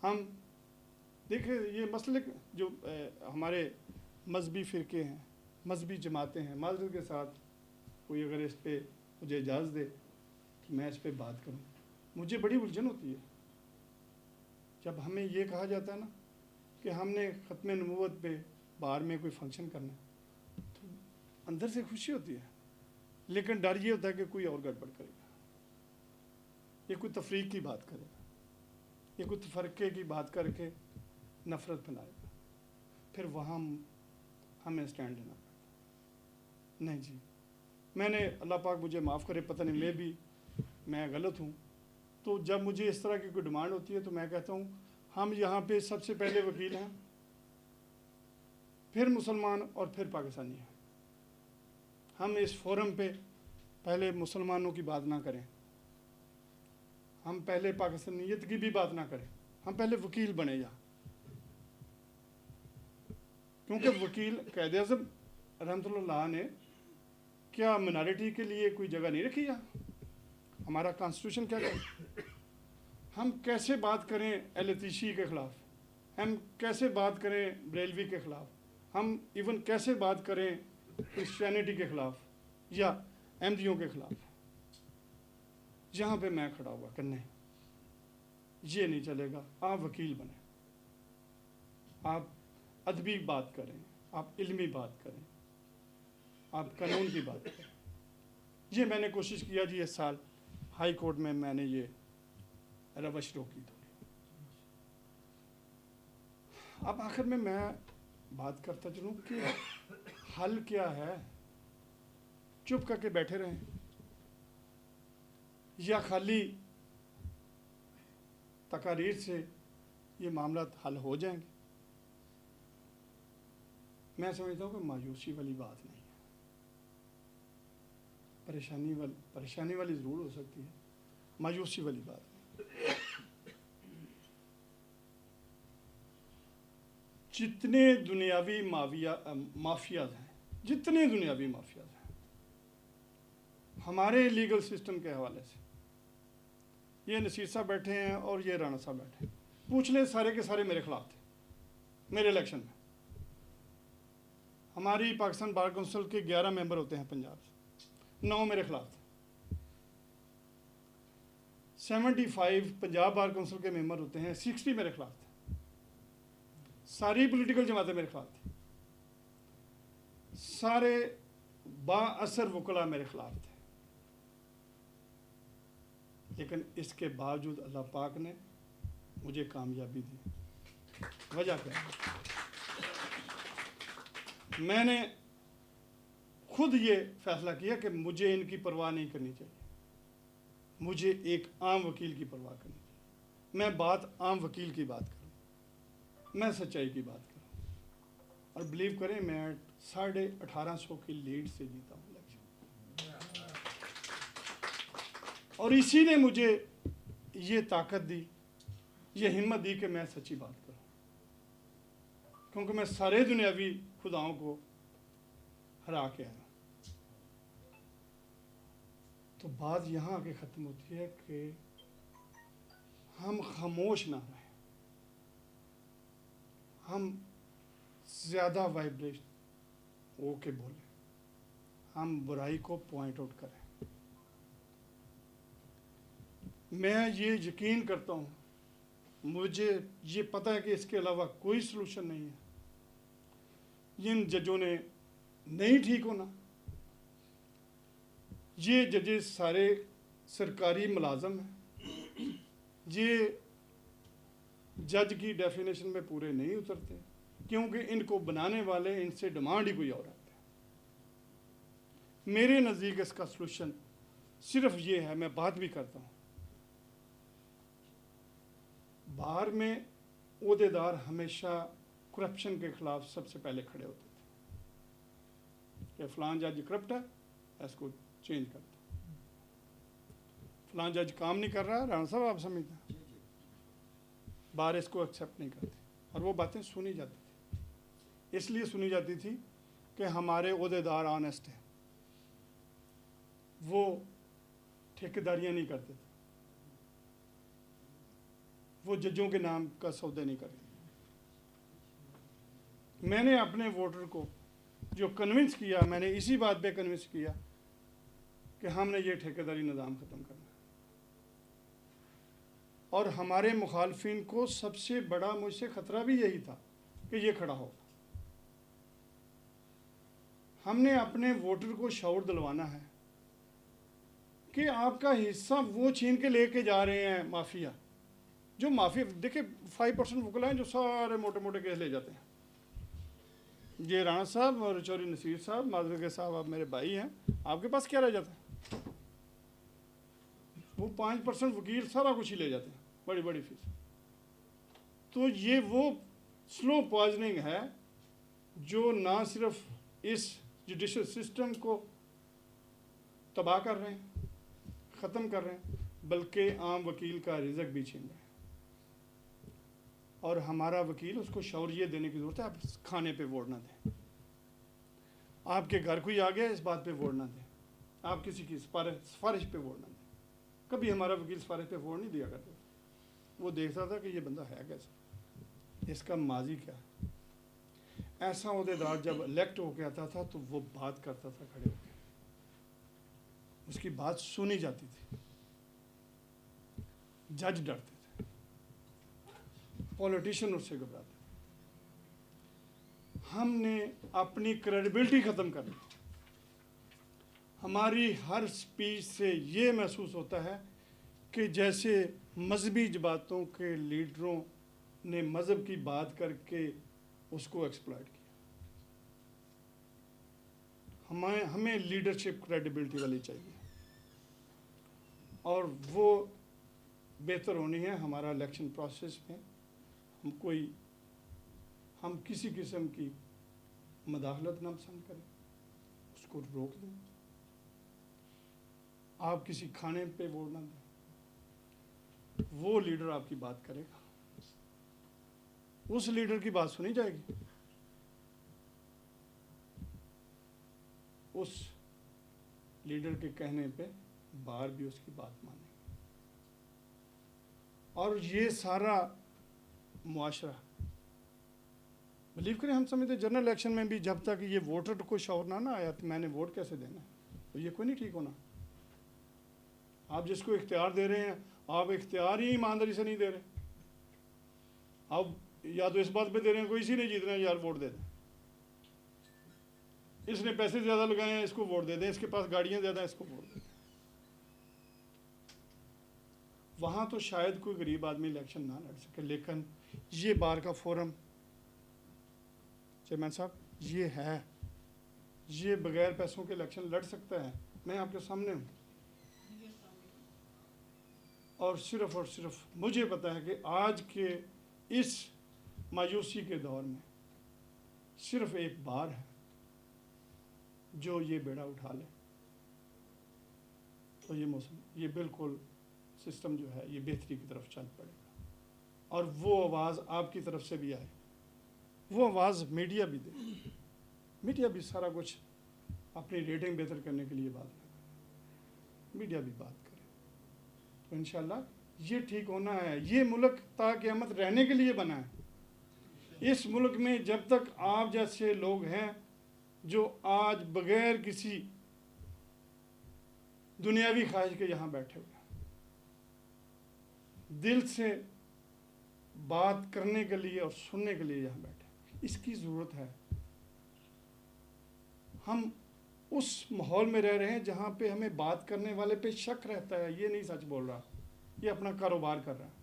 हम देखिए ये मसले जो हमारे मजहबी फ़िरके हैं, मजहबी जमातें हैं, माज़रत के साथ कोई अगर इस पे मुझे इजाज़त दे कि मैं इस पे बात करूं, मुझे बड़ी उलझन होती है जब हमें ये कहा जाता है ना कि हमने ख़त्म नबूवत पे बाहर में कोई फंक्शन करना है, तो अंदर से खुशी होती है, लेकिन डर ये होता है कि कोई और गड़बड़ करेगा, ये कोई तफरीक की बात करेगा, ये कोई तफरके की बात करके नफ़रत फैलाएगा, फिर वहाँ हमें स्टैंड लेना पड़ता। नहीं जी, मैंने, अल्लाह पाक मुझे माफ़ करे, पता नहीं मैं गलत हूँ, तो जब मुझे इस तरह की कोई डिमांड होती है तो मैं कहता हूँ हम यहाँ पे सबसे पहले वकील हैं, फिर मुसलमान और फिर पाकिस्तानी हैं। हम इस फोरम पे पहले मुसलमानों की बात ना करें, हम पहले पाकिस्तानियत की भी बात ना करें, हम पहले वकील बने यहाँ। क्योंकि वकील कायदे आज़म रहमतुल्लाह ने क्या मिनॉरिटी के लिए कोई जगह नहीं रखी यहाँ? हमारा कॉन्स्टिट्यूशन क्या कहता है? हम कैसे बात करें एलतीशी के ख़िलाफ़, हम कैसे बात करें बरेलवी के ख़िलाफ़, हम इवन कैसे बात करें क्रिश्चियनिटी के ख़िलाफ़ या अहमदियों के ख़िलाफ़? जहाँ पे मैं खड़ा हुआ कि नहीं, ये नहीं चलेगा। आप वकील बने, आप अदबी बात करें, आप इल्मी बात करें, आप कानून की बात करें। ये मैंने कोशिश किया जी, इस साल हाई कोर्ट में मैंने ये रवश रोकी थोड़ी। अब आखिर में मैं बात करता चलूँ कि हल क्या है? चुप करके बैठे रहें या खाली तकारीर से ये मामला हल हो जाएंगे? मैं समझता हूँ कि मायूसी वाली बात नहीं है, परेशानी वाली ज़रूर हो सकती है, मायूसी वाली बात नहीं। जितने दुनियावी माफियाज हैं, जितने दुनियावी माफियाज हैं हमारे लीगल सिस्टम के हवाले से, ये नसीर साहब बैठे हैं और ये राणा साहब बैठे हैं, पूछ लें, सारे के सारे मेरे खिलाफ थे मेरे इलेक्शन में। हमारी पाकिस्तान बार काउंसिल के 11 मेंबर होते हैं पंजाब से, 9 मेरे खिलाफ थे। 75 पंजाब बार काउंसिल के मेंबर होते हैं, 60 मेरे खिलाफ थे। सारी पॉलिटिकल जमातें मेरे खिलाफ थी, सारे बाअसर वकला मेरे खिलाफ थे। लेकिन इसके बावजूद अल्लाह पाक ने मुझे कामयाबी दी। वजह क्या है? मैंने खुद ये फैसला किया कि मुझे इनकी परवाह नहीं करनी चाहिए, मुझे एक आम वकील की परवाह करनी चाहिए। मैं बात आम वकील की बात करूं, मैं सच्चाई की बात करूं। और बिलीव करें, मैं 1850 की लीड से जीता हूँ इलेक्शन, और इसी ने मुझे ये ताकत दी, ये हिम्मत दी कि मैं सच्ची बात करूं। क्योंकि मैं सारे दुनियावी खुदाओं को हरा के आया। तो बात यहाँ आके ख़त्म होती है कि हम खामोश ना रहें, हम ज़्यादा वाइब्रेट हो के बोलें, हम बुराई को पॉइंट आउट करें। मैं ये यकीन करता हूँ, मुझे ये पता है कि इसके अलावा कोई सलूशन नहीं है। जिन जजों ने नहीं ठीक होना, ये जजेस सारे सरकारी मुलाजम हैं, ये जज की डेफिनेशन में पूरे नहीं उतरते, क्योंकि इनको बनाने वाले इनसे डिमांड ही कोई और आते हैं। मेरे नज़दीक इसका सलूशन सिर्फ ये है, मैं बात भी करता हूँ, बाहर में ओहदेदार हमेशा करप्शन के खिलाफ सबसे पहले खड़े होते थे कि फलां जज करप्ट है, इसको चेंज कर दो। फलां जज काम नहीं कर रहा, राणा साहब आप समझते हैं, बाहर इसको एक्सेप्ट नहीं करते। और वो बातें सुनी जाती थी, इसलिए सुनी जाती थी कि हमारे ओहदेदार ऑनेस्ट हैं, वो ठेकेदारियाँ नहीं करते थे, वो जजों के नाम का सौदे नहीं करते। मैंने अपने वोटर को जो कन्विंस किया, मैंने इसी बात पे कन्विंस किया कि हमने ये ठेकेदारी निज़ाम ख़त्म करना है। और हमारे मुखालफिन को सबसे बड़ा मुझसे ख़तरा भी यही था कि ये खड़ा होगा। हमने अपने वोटर को शऊर दिलवाना है कि आपका हिस्सा वो छीन के लेके जा रहे हैं माफिया, जो माफिया देखिए 5% वकला हैं जो सारे मोटे मोटे केस ले जाते हैं। ये राणा साहब और चौधरी नसीर साहब, माजरे के साहब, आप मेरे भाई हैं, आपके पास क्या रह जाता है? वो 5% वकील सारा कुछ ही ले जाते हैं, बड़ी बड़ी फीस। तो ये वो स्लो पॉइजनिंग है जो ना सिर्फ इस जुडिशल सिस्टम को तबाह कर रहे हैं, ख़त्म कर रहे हैं, बल्कि आम वकील का रिज़्क भी छीन रहे हैं। और हमारा वकील, उसको शौर ये देने की ज़रूरत है, आप खाने पे वोट ना दें, आपके घर कोई आ गया इस बात पे वोट ना दें, आप किसी की सिफारिश पे वोट ना दें। कभी हमारा वकील सिफारिश पे वोट नहीं दिया करता, वो देखता था कि ये बंदा है कैसा, इसका माजी क्या है। ऐसा अहदेदार जब इलेक्ट होकर आता था तो वो बात करता था खड़े होकर, उसकी बात सुनी जाती थी, जज डरते थे, पॉलिटिशियन उससे घबराते थे। हमने अपनी क्रेडिबिलिटी ख़त्म कर ली। हमारी हर स्पीच से ये महसूस होता है कि जैसे मजहबी जमातों के लीडरों ने मज़हब की बात करके उसको एक्सप्लॉइट किया। हमें लीडरशिप क्रेडिबिलिटी वाली चाहिए, और वो बेहतर होनी है हमारा इलेक्शन प्रोसेस में। हम किसी किस्म की मदाखलत ना पसंद करें, उसको रोक दें। आप किसी खाने पे वोट ना दें, वो लीडर आपकी बात करेगा, उस लीडर की बात सुनी जाएगी, उस लीडर के कहने पे बाहर भी उसकी बात मानेंगे। और ये सारा मुआशरा, बिलीव करें, हम समझते जनरल इलेक्शन में भी जब तक ये वोटर को शौर ना आया तो मैंने वोट कैसे देना है, तो ये कोई नहीं ठीक होना। आप जिसको इख्तियार दे रहे हैं, आप इख्तियार ही ईमानदारी से नहीं दे रहे। आप या तो इस बात पे दे रहे हैं कोई इसी ने जीतना है, यार वोट दे दें, इसने पैसे ज़्यादा लगाए हैं इसको वोट दे दें, इसके पास गाड़ियाँ ज़्यादा हैं इसको वोट दे दें। वहाँ तो शायद कोई गरीब आदमी इलेक्शन ना लड़ सके, लेकिन ये बार का फोरम, चेयरमैन साहब, ये है, ये बगैर पैसों के इलेक्शन लड़ सकता है। मैं आपके सामने हूँ, और सिर्फ मुझे पता है कि आज के इस मायूसी के दौर में सिर्फ एक बार है जो ये बेड़ा उठा ले, तो ये मौसम, ये बिल्कुल सिस्टम जो है ये बेहतरी की तरफ चल पड़ेगा। और वो आवाज़ आपकी तरफ से भी आए, वो आवाज़ मीडिया भी दे। मीडिया भी सारा कुछ अपनी रेटिंग बेहतर करने के लिए बात ना करे, मीडिया भी बात करे, तो इंशाल्लाह ये ठीक होना है। ये मुल्क ताक़यामत रहने के लिए बना है। इस मुल्क में जब तक आप जैसे लोग हैं जो आज बगैर किसी दुनियावी ख्वाहिश के यहाँ बैठे हुए हैं, दिल से बात करने के लिए और सुनने के लिए यहाँ बैठे, इसकी ज़रूरत है। हम उस माहौल में रह रहे हैं जहाँ पे हमें बात करने वाले पे शक रहता है, ये नहीं सच बोल रहा, ये अपना कारोबार कर रहा है।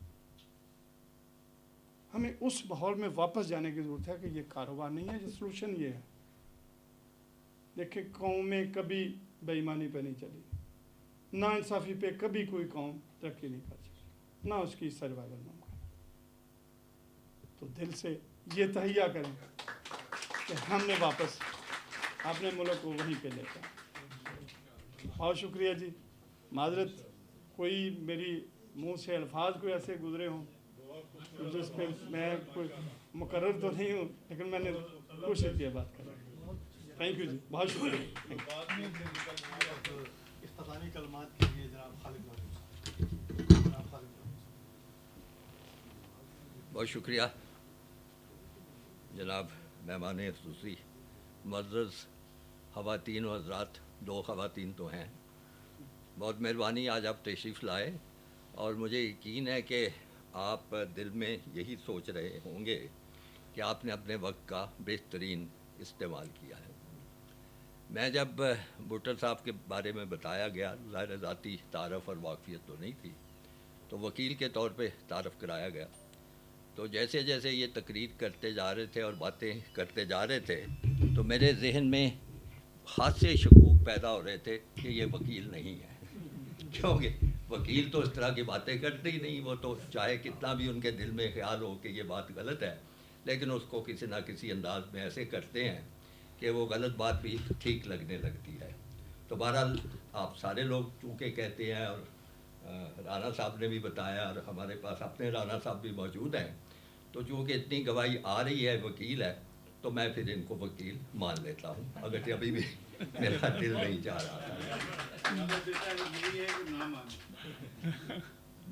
हमें उस माहौल में वापस जाने की ज़रूरत है कि ये कारोबार नहीं है, ये सलूशन ये है। देखिए, कौम में कभी बेईमानी पे नहीं चली, नाइंसाफ़ी पे कभी कोई कौम तरक्की नहीं कर सकी, ना उसकी सर्वाइवल मुमकिन। तो दिल से ये तहिया करें कि हमने वापस अपने मुल्क को वहीं पे लेकर। बहुत शुक्रिया जी, माजरत कोई मेरी मुंह से अल्फाज कोई ऐसे गुजरे हों जिस पे मैं कोई मुकर्रर तो नहीं हूँ, लेकिन मैंने कोशिश किया बात करने। थैंक यू जी, बहुत शुक्रिया। इख्तितामी कलमात के लिए जनाब खालिद बहुत शुक्रिया जनाब मेहमान ख़ुसूसी, मुअज़्ज़ज़ ख़वातीन व हज़रात, दो ख़वातीन तो हैं, बहुत मेहरबानी आज आप तशरीफ़ लाए। और मुझे यकीन है कि आप दिल में यही सोच रहे होंगे कि आपने अपने वक्त का बेहतरीन इस्तेमाल किया है। मैं जब भुट्टर साहब के बारे में बताया गया, ज़ाहिर ज़ाती तारफ़ और वाक़फ़ियत तो नहीं थी, तो वकील के तौर पे तारफ़ कराया गया, تو جیسے جیسے یہ تقریر کرتے جا رہے تھے اور باتیں کرتے جا رہے تھے تو میرے ذہن میں خاص سے شکوک پیدا ہو رہے تھے کہ یہ وکیل نہیں ہے، کیونکہ وکیل تو اس طرح کی باتیں کرتے ہی نہیں، وہ تو چاہے کتنا بھی ان کے دل میں خیال ہو کہ یہ بات غلط ہے لیکن اس کو کسی نہ کسی انداز میں ایسے کرتے ہیں کہ وہ غلط بات بھی ٹھیک لگنے لگتی ہے۔ تو بہرحال آپ سارے لوگ چونکہ کہتے ہیں، اور رانا صاحب نے بھی بتایا اور ہمارے پاس اپنے رانا صاحب بھی موجود ہیں، تو چونکہ اتنی گواہی آ رہی ہے وکیل ہے تو میں پھر ان کو وکیل مان لیتا ہوں، اگرچہ ابھی بھی میرا دل نہیں چاہ رہا تھا۔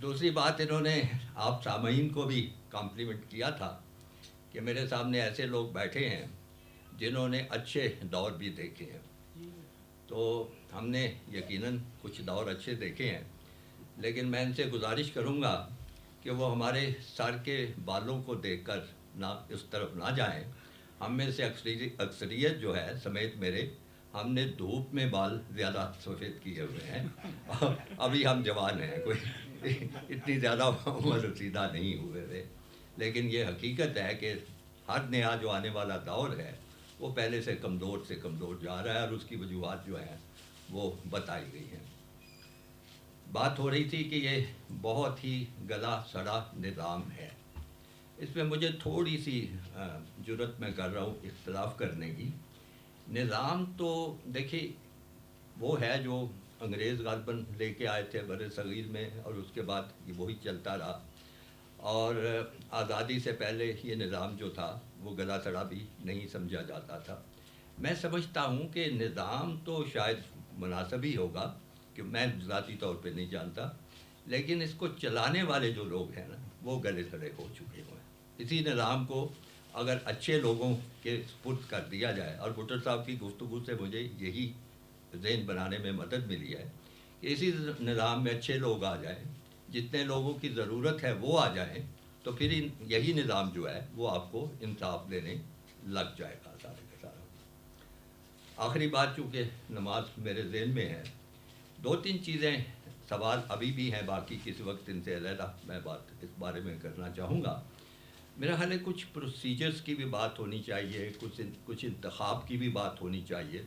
دوسری بات، انہوں نے آپ سامعین کو بھی کمپلیمنٹ کیا تھا کہ میرے سامنے ایسے لوگ بیٹھے ہیں جنہوں نے اچھے دور بھی دیکھے ہیں، تو ہم نے یقیناً کچھ دور اچھے دیکھے ہیں، لیکن میں ان سے گزارش کروں گا کہ وہ ہمارے سر کے بالوں کو دیکھ کر نہ اس طرف نہ جائیں۔ ہم میں سے اکثریت جو ہے سمیت میرے، ہم نے دھوپ میں بال زیادہ سفید کیے ہوئے ہیں، ابھی ہم جوان ہیں، کوئی اتنی زیادہ عمر رسیدہ نہیں ہوئے تھے، لیکن یہ حقیقت ہے کہ ہر نیا جو آنے والا دور ہے وہ پہلے سے کمزور جا رہا ہے، اور اس کی وجوہات جو ہیں وہ بتائی گئی ہیں۔ بات ہو رہی تھی کہ یہ بہت ہی گلا سڑا نظام ہے، اس میں مجھے تھوڑی سی جرت میں کر رہا ہوں اختلاف کرنے کی۔ نظام تو دیکھیے وہ ہے جو انگریز غالباً لے کے آئے تھے بر صغیر میں، اور اس کے بعد یہ وہی چلتا رہا، اور آزادی سے پہلے یہ نظام جو تھا وہ گلا سڑا بھی نہیں سمجھا جاتا تھا۔ میں سمجھتا ہوں کہ نظام تو شاید مناسب ہی ہوگا، کہ میں ذاتی طور پہ نہیں جانتا، لیکن اس کو چلانے والے جو لوگ ہیں نا وہ گلے سڑے ہو چکے ہوئے ہیں۔ اسی نظام کو اگر اچھے لوگوں کے سپرد کر دیا جائے، اور بھٹر صاحب کی گفتگو سے مجھے یہی ذہن بنانے میں مدد ملی ہے کہ اسی نظام میں اچھے لوگ آ جائیں، جتنے لوگوں کی ضرورت ہے وہ آ جائیں، تو پھر یہی نظام جو ہے وہ آپ کو انصاف دینے لگ جائے گا سارے کا سارا۔ آخری بات، چونکہ نماز میرے ذہن میں ہے، دو تین چیزیں سوال ابھی بھی ہیں باقی، کسی وقت ان سے علیحدہ میں بات اس بارے میں کرنا چاہوں گا۔ میرا خیال ہے کچھ پروسیجرز کی بھی بات ہونی چاہیے، کچھ انتخاب کی بھی بات ہونی چاہیے۔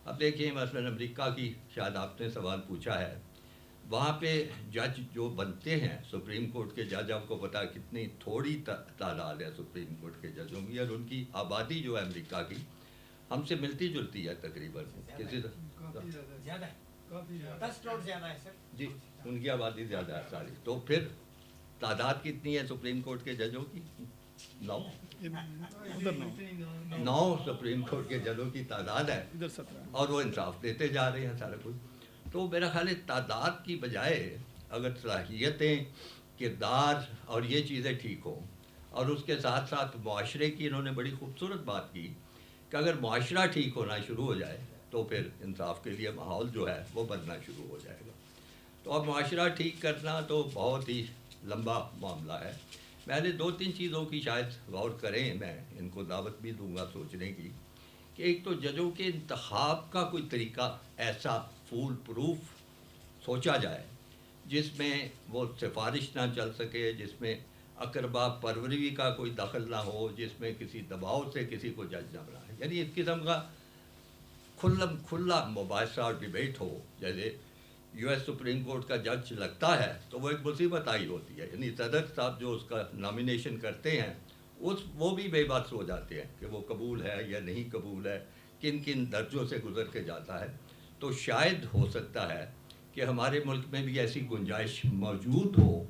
اب دیکھیں مثلاً امریکہ کی شاید آپ نے سوال پوچھا ہے، وہاں پہ جج جو بنتے ہیں سپریم کورٹ کے جج، آپ کو پتا کتنی تھوڑی تعداد ہے سپریم کورٹ کے ججوں کی، اور ان کی آبادی جو ہے امریکہ کی ہم سے ملتی جلتی ہے تقریباً، کسی زیادہ ہے، 10 کروڑ زیادہ ہے سر جی، ان کی آبادی زیادہ ہے ساری، تو پھر تعداد کتنی ہے سپریم کورٹ کے ججوں کی؟ 9 سپریم کورٹ کے ججوں کی تعداد ہے، اور وہ انصاف دیتے جا رہے ہیں سارا کچھ۔ تو میرا خیال ہے تعداد کی بجائے اگر صلاحیتیں، کردار اور یہ چیزیں ٹھیک ہوں، اور اس کے ساتھ ساتھ معاشرے کی انہوں نے بڑی خوبصورت بات کی کہ اگر معاشرہ ٹھیک ہونا شروع ہو جائے تو پھر انصاف کے لیے ماحول جو ہے وہ بننا شروع ہو جائے گا۔ تو اب معاشرہ ٹھیک کرنا تو بہت ہی لمبا معاملہ ہے۔ میں نے 2-3 چیزوں کی شاید غور کریں، میں ان کو دعوت بھی دوں گا سوچنے کی، کہ ایک تو ججوں کے انتخاب کا کوئی طریقہ ایسا فول پروف سوچا جائے جس میں وہ سفارش نہ چل سکے، جس میں اقربا پروری کا کوئی دخل نہ ہو، جس میں کسی دباؤ سے کسی کو جج نہ بنائے، یعنی اس قسم کا کھلا مباحثہ اور ڈیبیٹ ہو۔ جیسے یو ایس سپریم کورٹ کا جج لگتا ہے تو وہ ایک مصیبت آئی ہوتی ہے، یعنی صدر صاحب جو اس کا نامینیشن کرتے ہیں وہ بھی بے بس ہو جاتے ہیں کہ وہ قبول ہے یا نہیں قبول ہے، کن کن درجوں سے گزر کے جاتا ہے۔ تو شاید ہو سکتا ہے کہ ہمارے ملک میں بھی ایسی گنجائش موجود ہو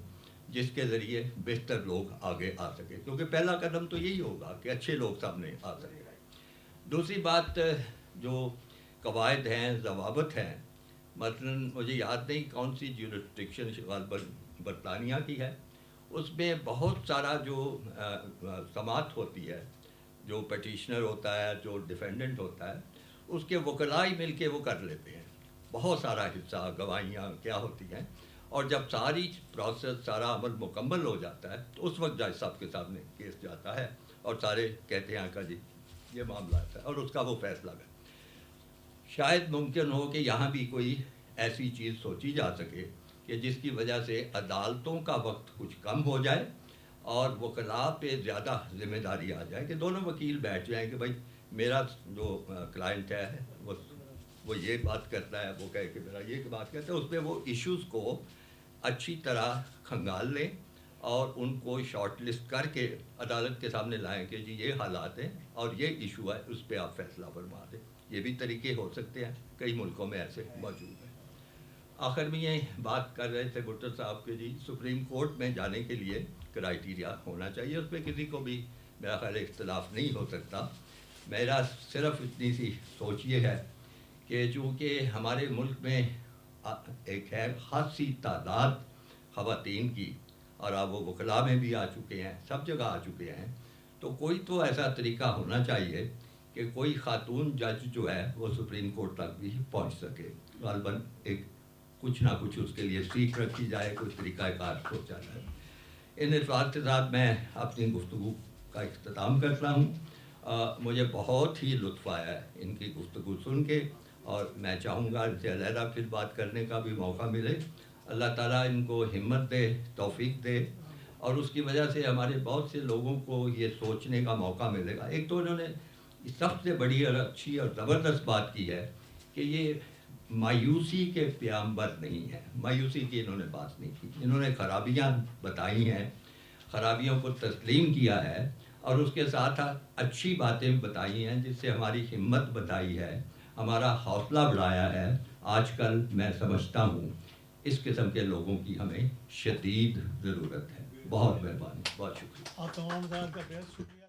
جس کے ذریعے بہتر لوگ آگے آ سکے، کیونکہ پہلا قدم تو یہی ہوگا کہ اچھے لوگ سامنے آ سکے۔ دوسری بات، جو قواعد ہیں، ضوابط ہیں، مثلا مجھے یاد نہیں کون سی جیورسڈکشن غالباً برطانیہ کی ہے، اس میں بہت سارا جو سماعت ہوتی ہے، جو پیٹیشنر ہوتا ہے، جو ڈیفینڈنٹ ہوتا ہے، اس کے وکلاء ہی مل کے وہ کر لیتے ہیں، بہت سارا حصہ، گواہیاں کیا ہوتی ہیں، اور جب ساری پروسیس، سارا عمل مکمل ہو جاتا ہے تو اس وقت جج صاحب کے سامنے کیس جاتا ہے اور سارے کہتے ہیں کہ جی یہ معاملہ ہے، اور اس کا وہ فیصلہ ہے۔ شاید ممکن ہو کہ یہاں بھی کوئی ایسی چیز سوچی جا سکے کہ جس کی وجہ سے عدالتوں کا وقت کچھ کم ہو جائے، اور وکلاء پہ زیادہ ذمہ داری آ جائے کہ دونوں وکیل بیٹھ جائیں کہ بھائی میرا جو کلائنٹ ہے وہ یہ بات کرتا ہے، وہ کہے کہ میرا یہ بات کرتا ہے، اس پہ وہ ایشوز کو اچھی طرح کھنگال لیں اور ان کو شارٹ لسٹ کر کے عدالت کے سامنے لائیں کہ جی یہ حالات ہیں اور یہ ایشو ہے، اس پہ آپ فیصلہ فرما دیں۔ یہ بھی طریقے ہو سکتے ہیں، کئی ملکوں میں ایسے موجود ہیں۔ آخر میں یہ بات کر رہے تھے بھٹر صاحب کہ جی سپریم کورٹ میں جانے کے لیے کرائیٹیریا ہونا چاہیے، اس پہ کسی کو بھی میرا خیال اختلاف نہیں ہو سکتا۔ میرا صرف اتنی سی سوچ یہ ہے کہ چونکہ ہمارے ملک میں ایک ہے خاصی تعداد خواتین کی، اور اب وہ وکلاء میں بھی آ چکے ہیں، سب جگہ آ چکے ہیں، تو کوئی تو ایسا طریقہ ہونا چاہیے کہ کوئی خاتون جج جو ہے وہ سپریم کورٹ تک بھی پہنچ سکے۔ غالباً ایک کچھ نہ کچھ اس کے لیے سیکھ رکھی جائے، کچھ طریقہ کار سوچا جائے۔ ان الفاظ کے ساتھ میں اپنی گفتگو کا اختتام کرتا ہوں۔ مجھے بہت ہی لطف آیا ہے ان کی گفتگو سن کے، اور میں چاہوں گا ان سے علیحدہ پھر بات کرنے کا بھی موقع ملے۔ اللہ تعالیٰ ان کو ہمت دے، توفیق دے، اور اس کی وجہ سے ہمارے بہت سے لوگوں کو یہ سوچنے کا موقع ملے گا۔ ایک تو انہوں نے سب سے بڑی اور اچھی اور زبردست بات کی ہے کہ یہ مایوسی کے پیامبر نہیں ہیں، مایوسی کی انہوں نے بات نہیں کی، انہوں نے خرابیاں بتائی ہیں، خرابیوں کو تسلیم کیا ہے، اور اس کے ساتھ اچھی باتیں بتائی ہیں جس سے ہماری ہمت بتائی ہے، ہمارا حوصلہ بڑھایا ہے۔ آج کل میں سمجھتا ہوں اس قسم کے لوگوں کی ہمیں شدید ضرورت ہے۔ بہت مہربانی، بہت شکریہ۔ آپ تمام حضرات کا بہت شکریہ۔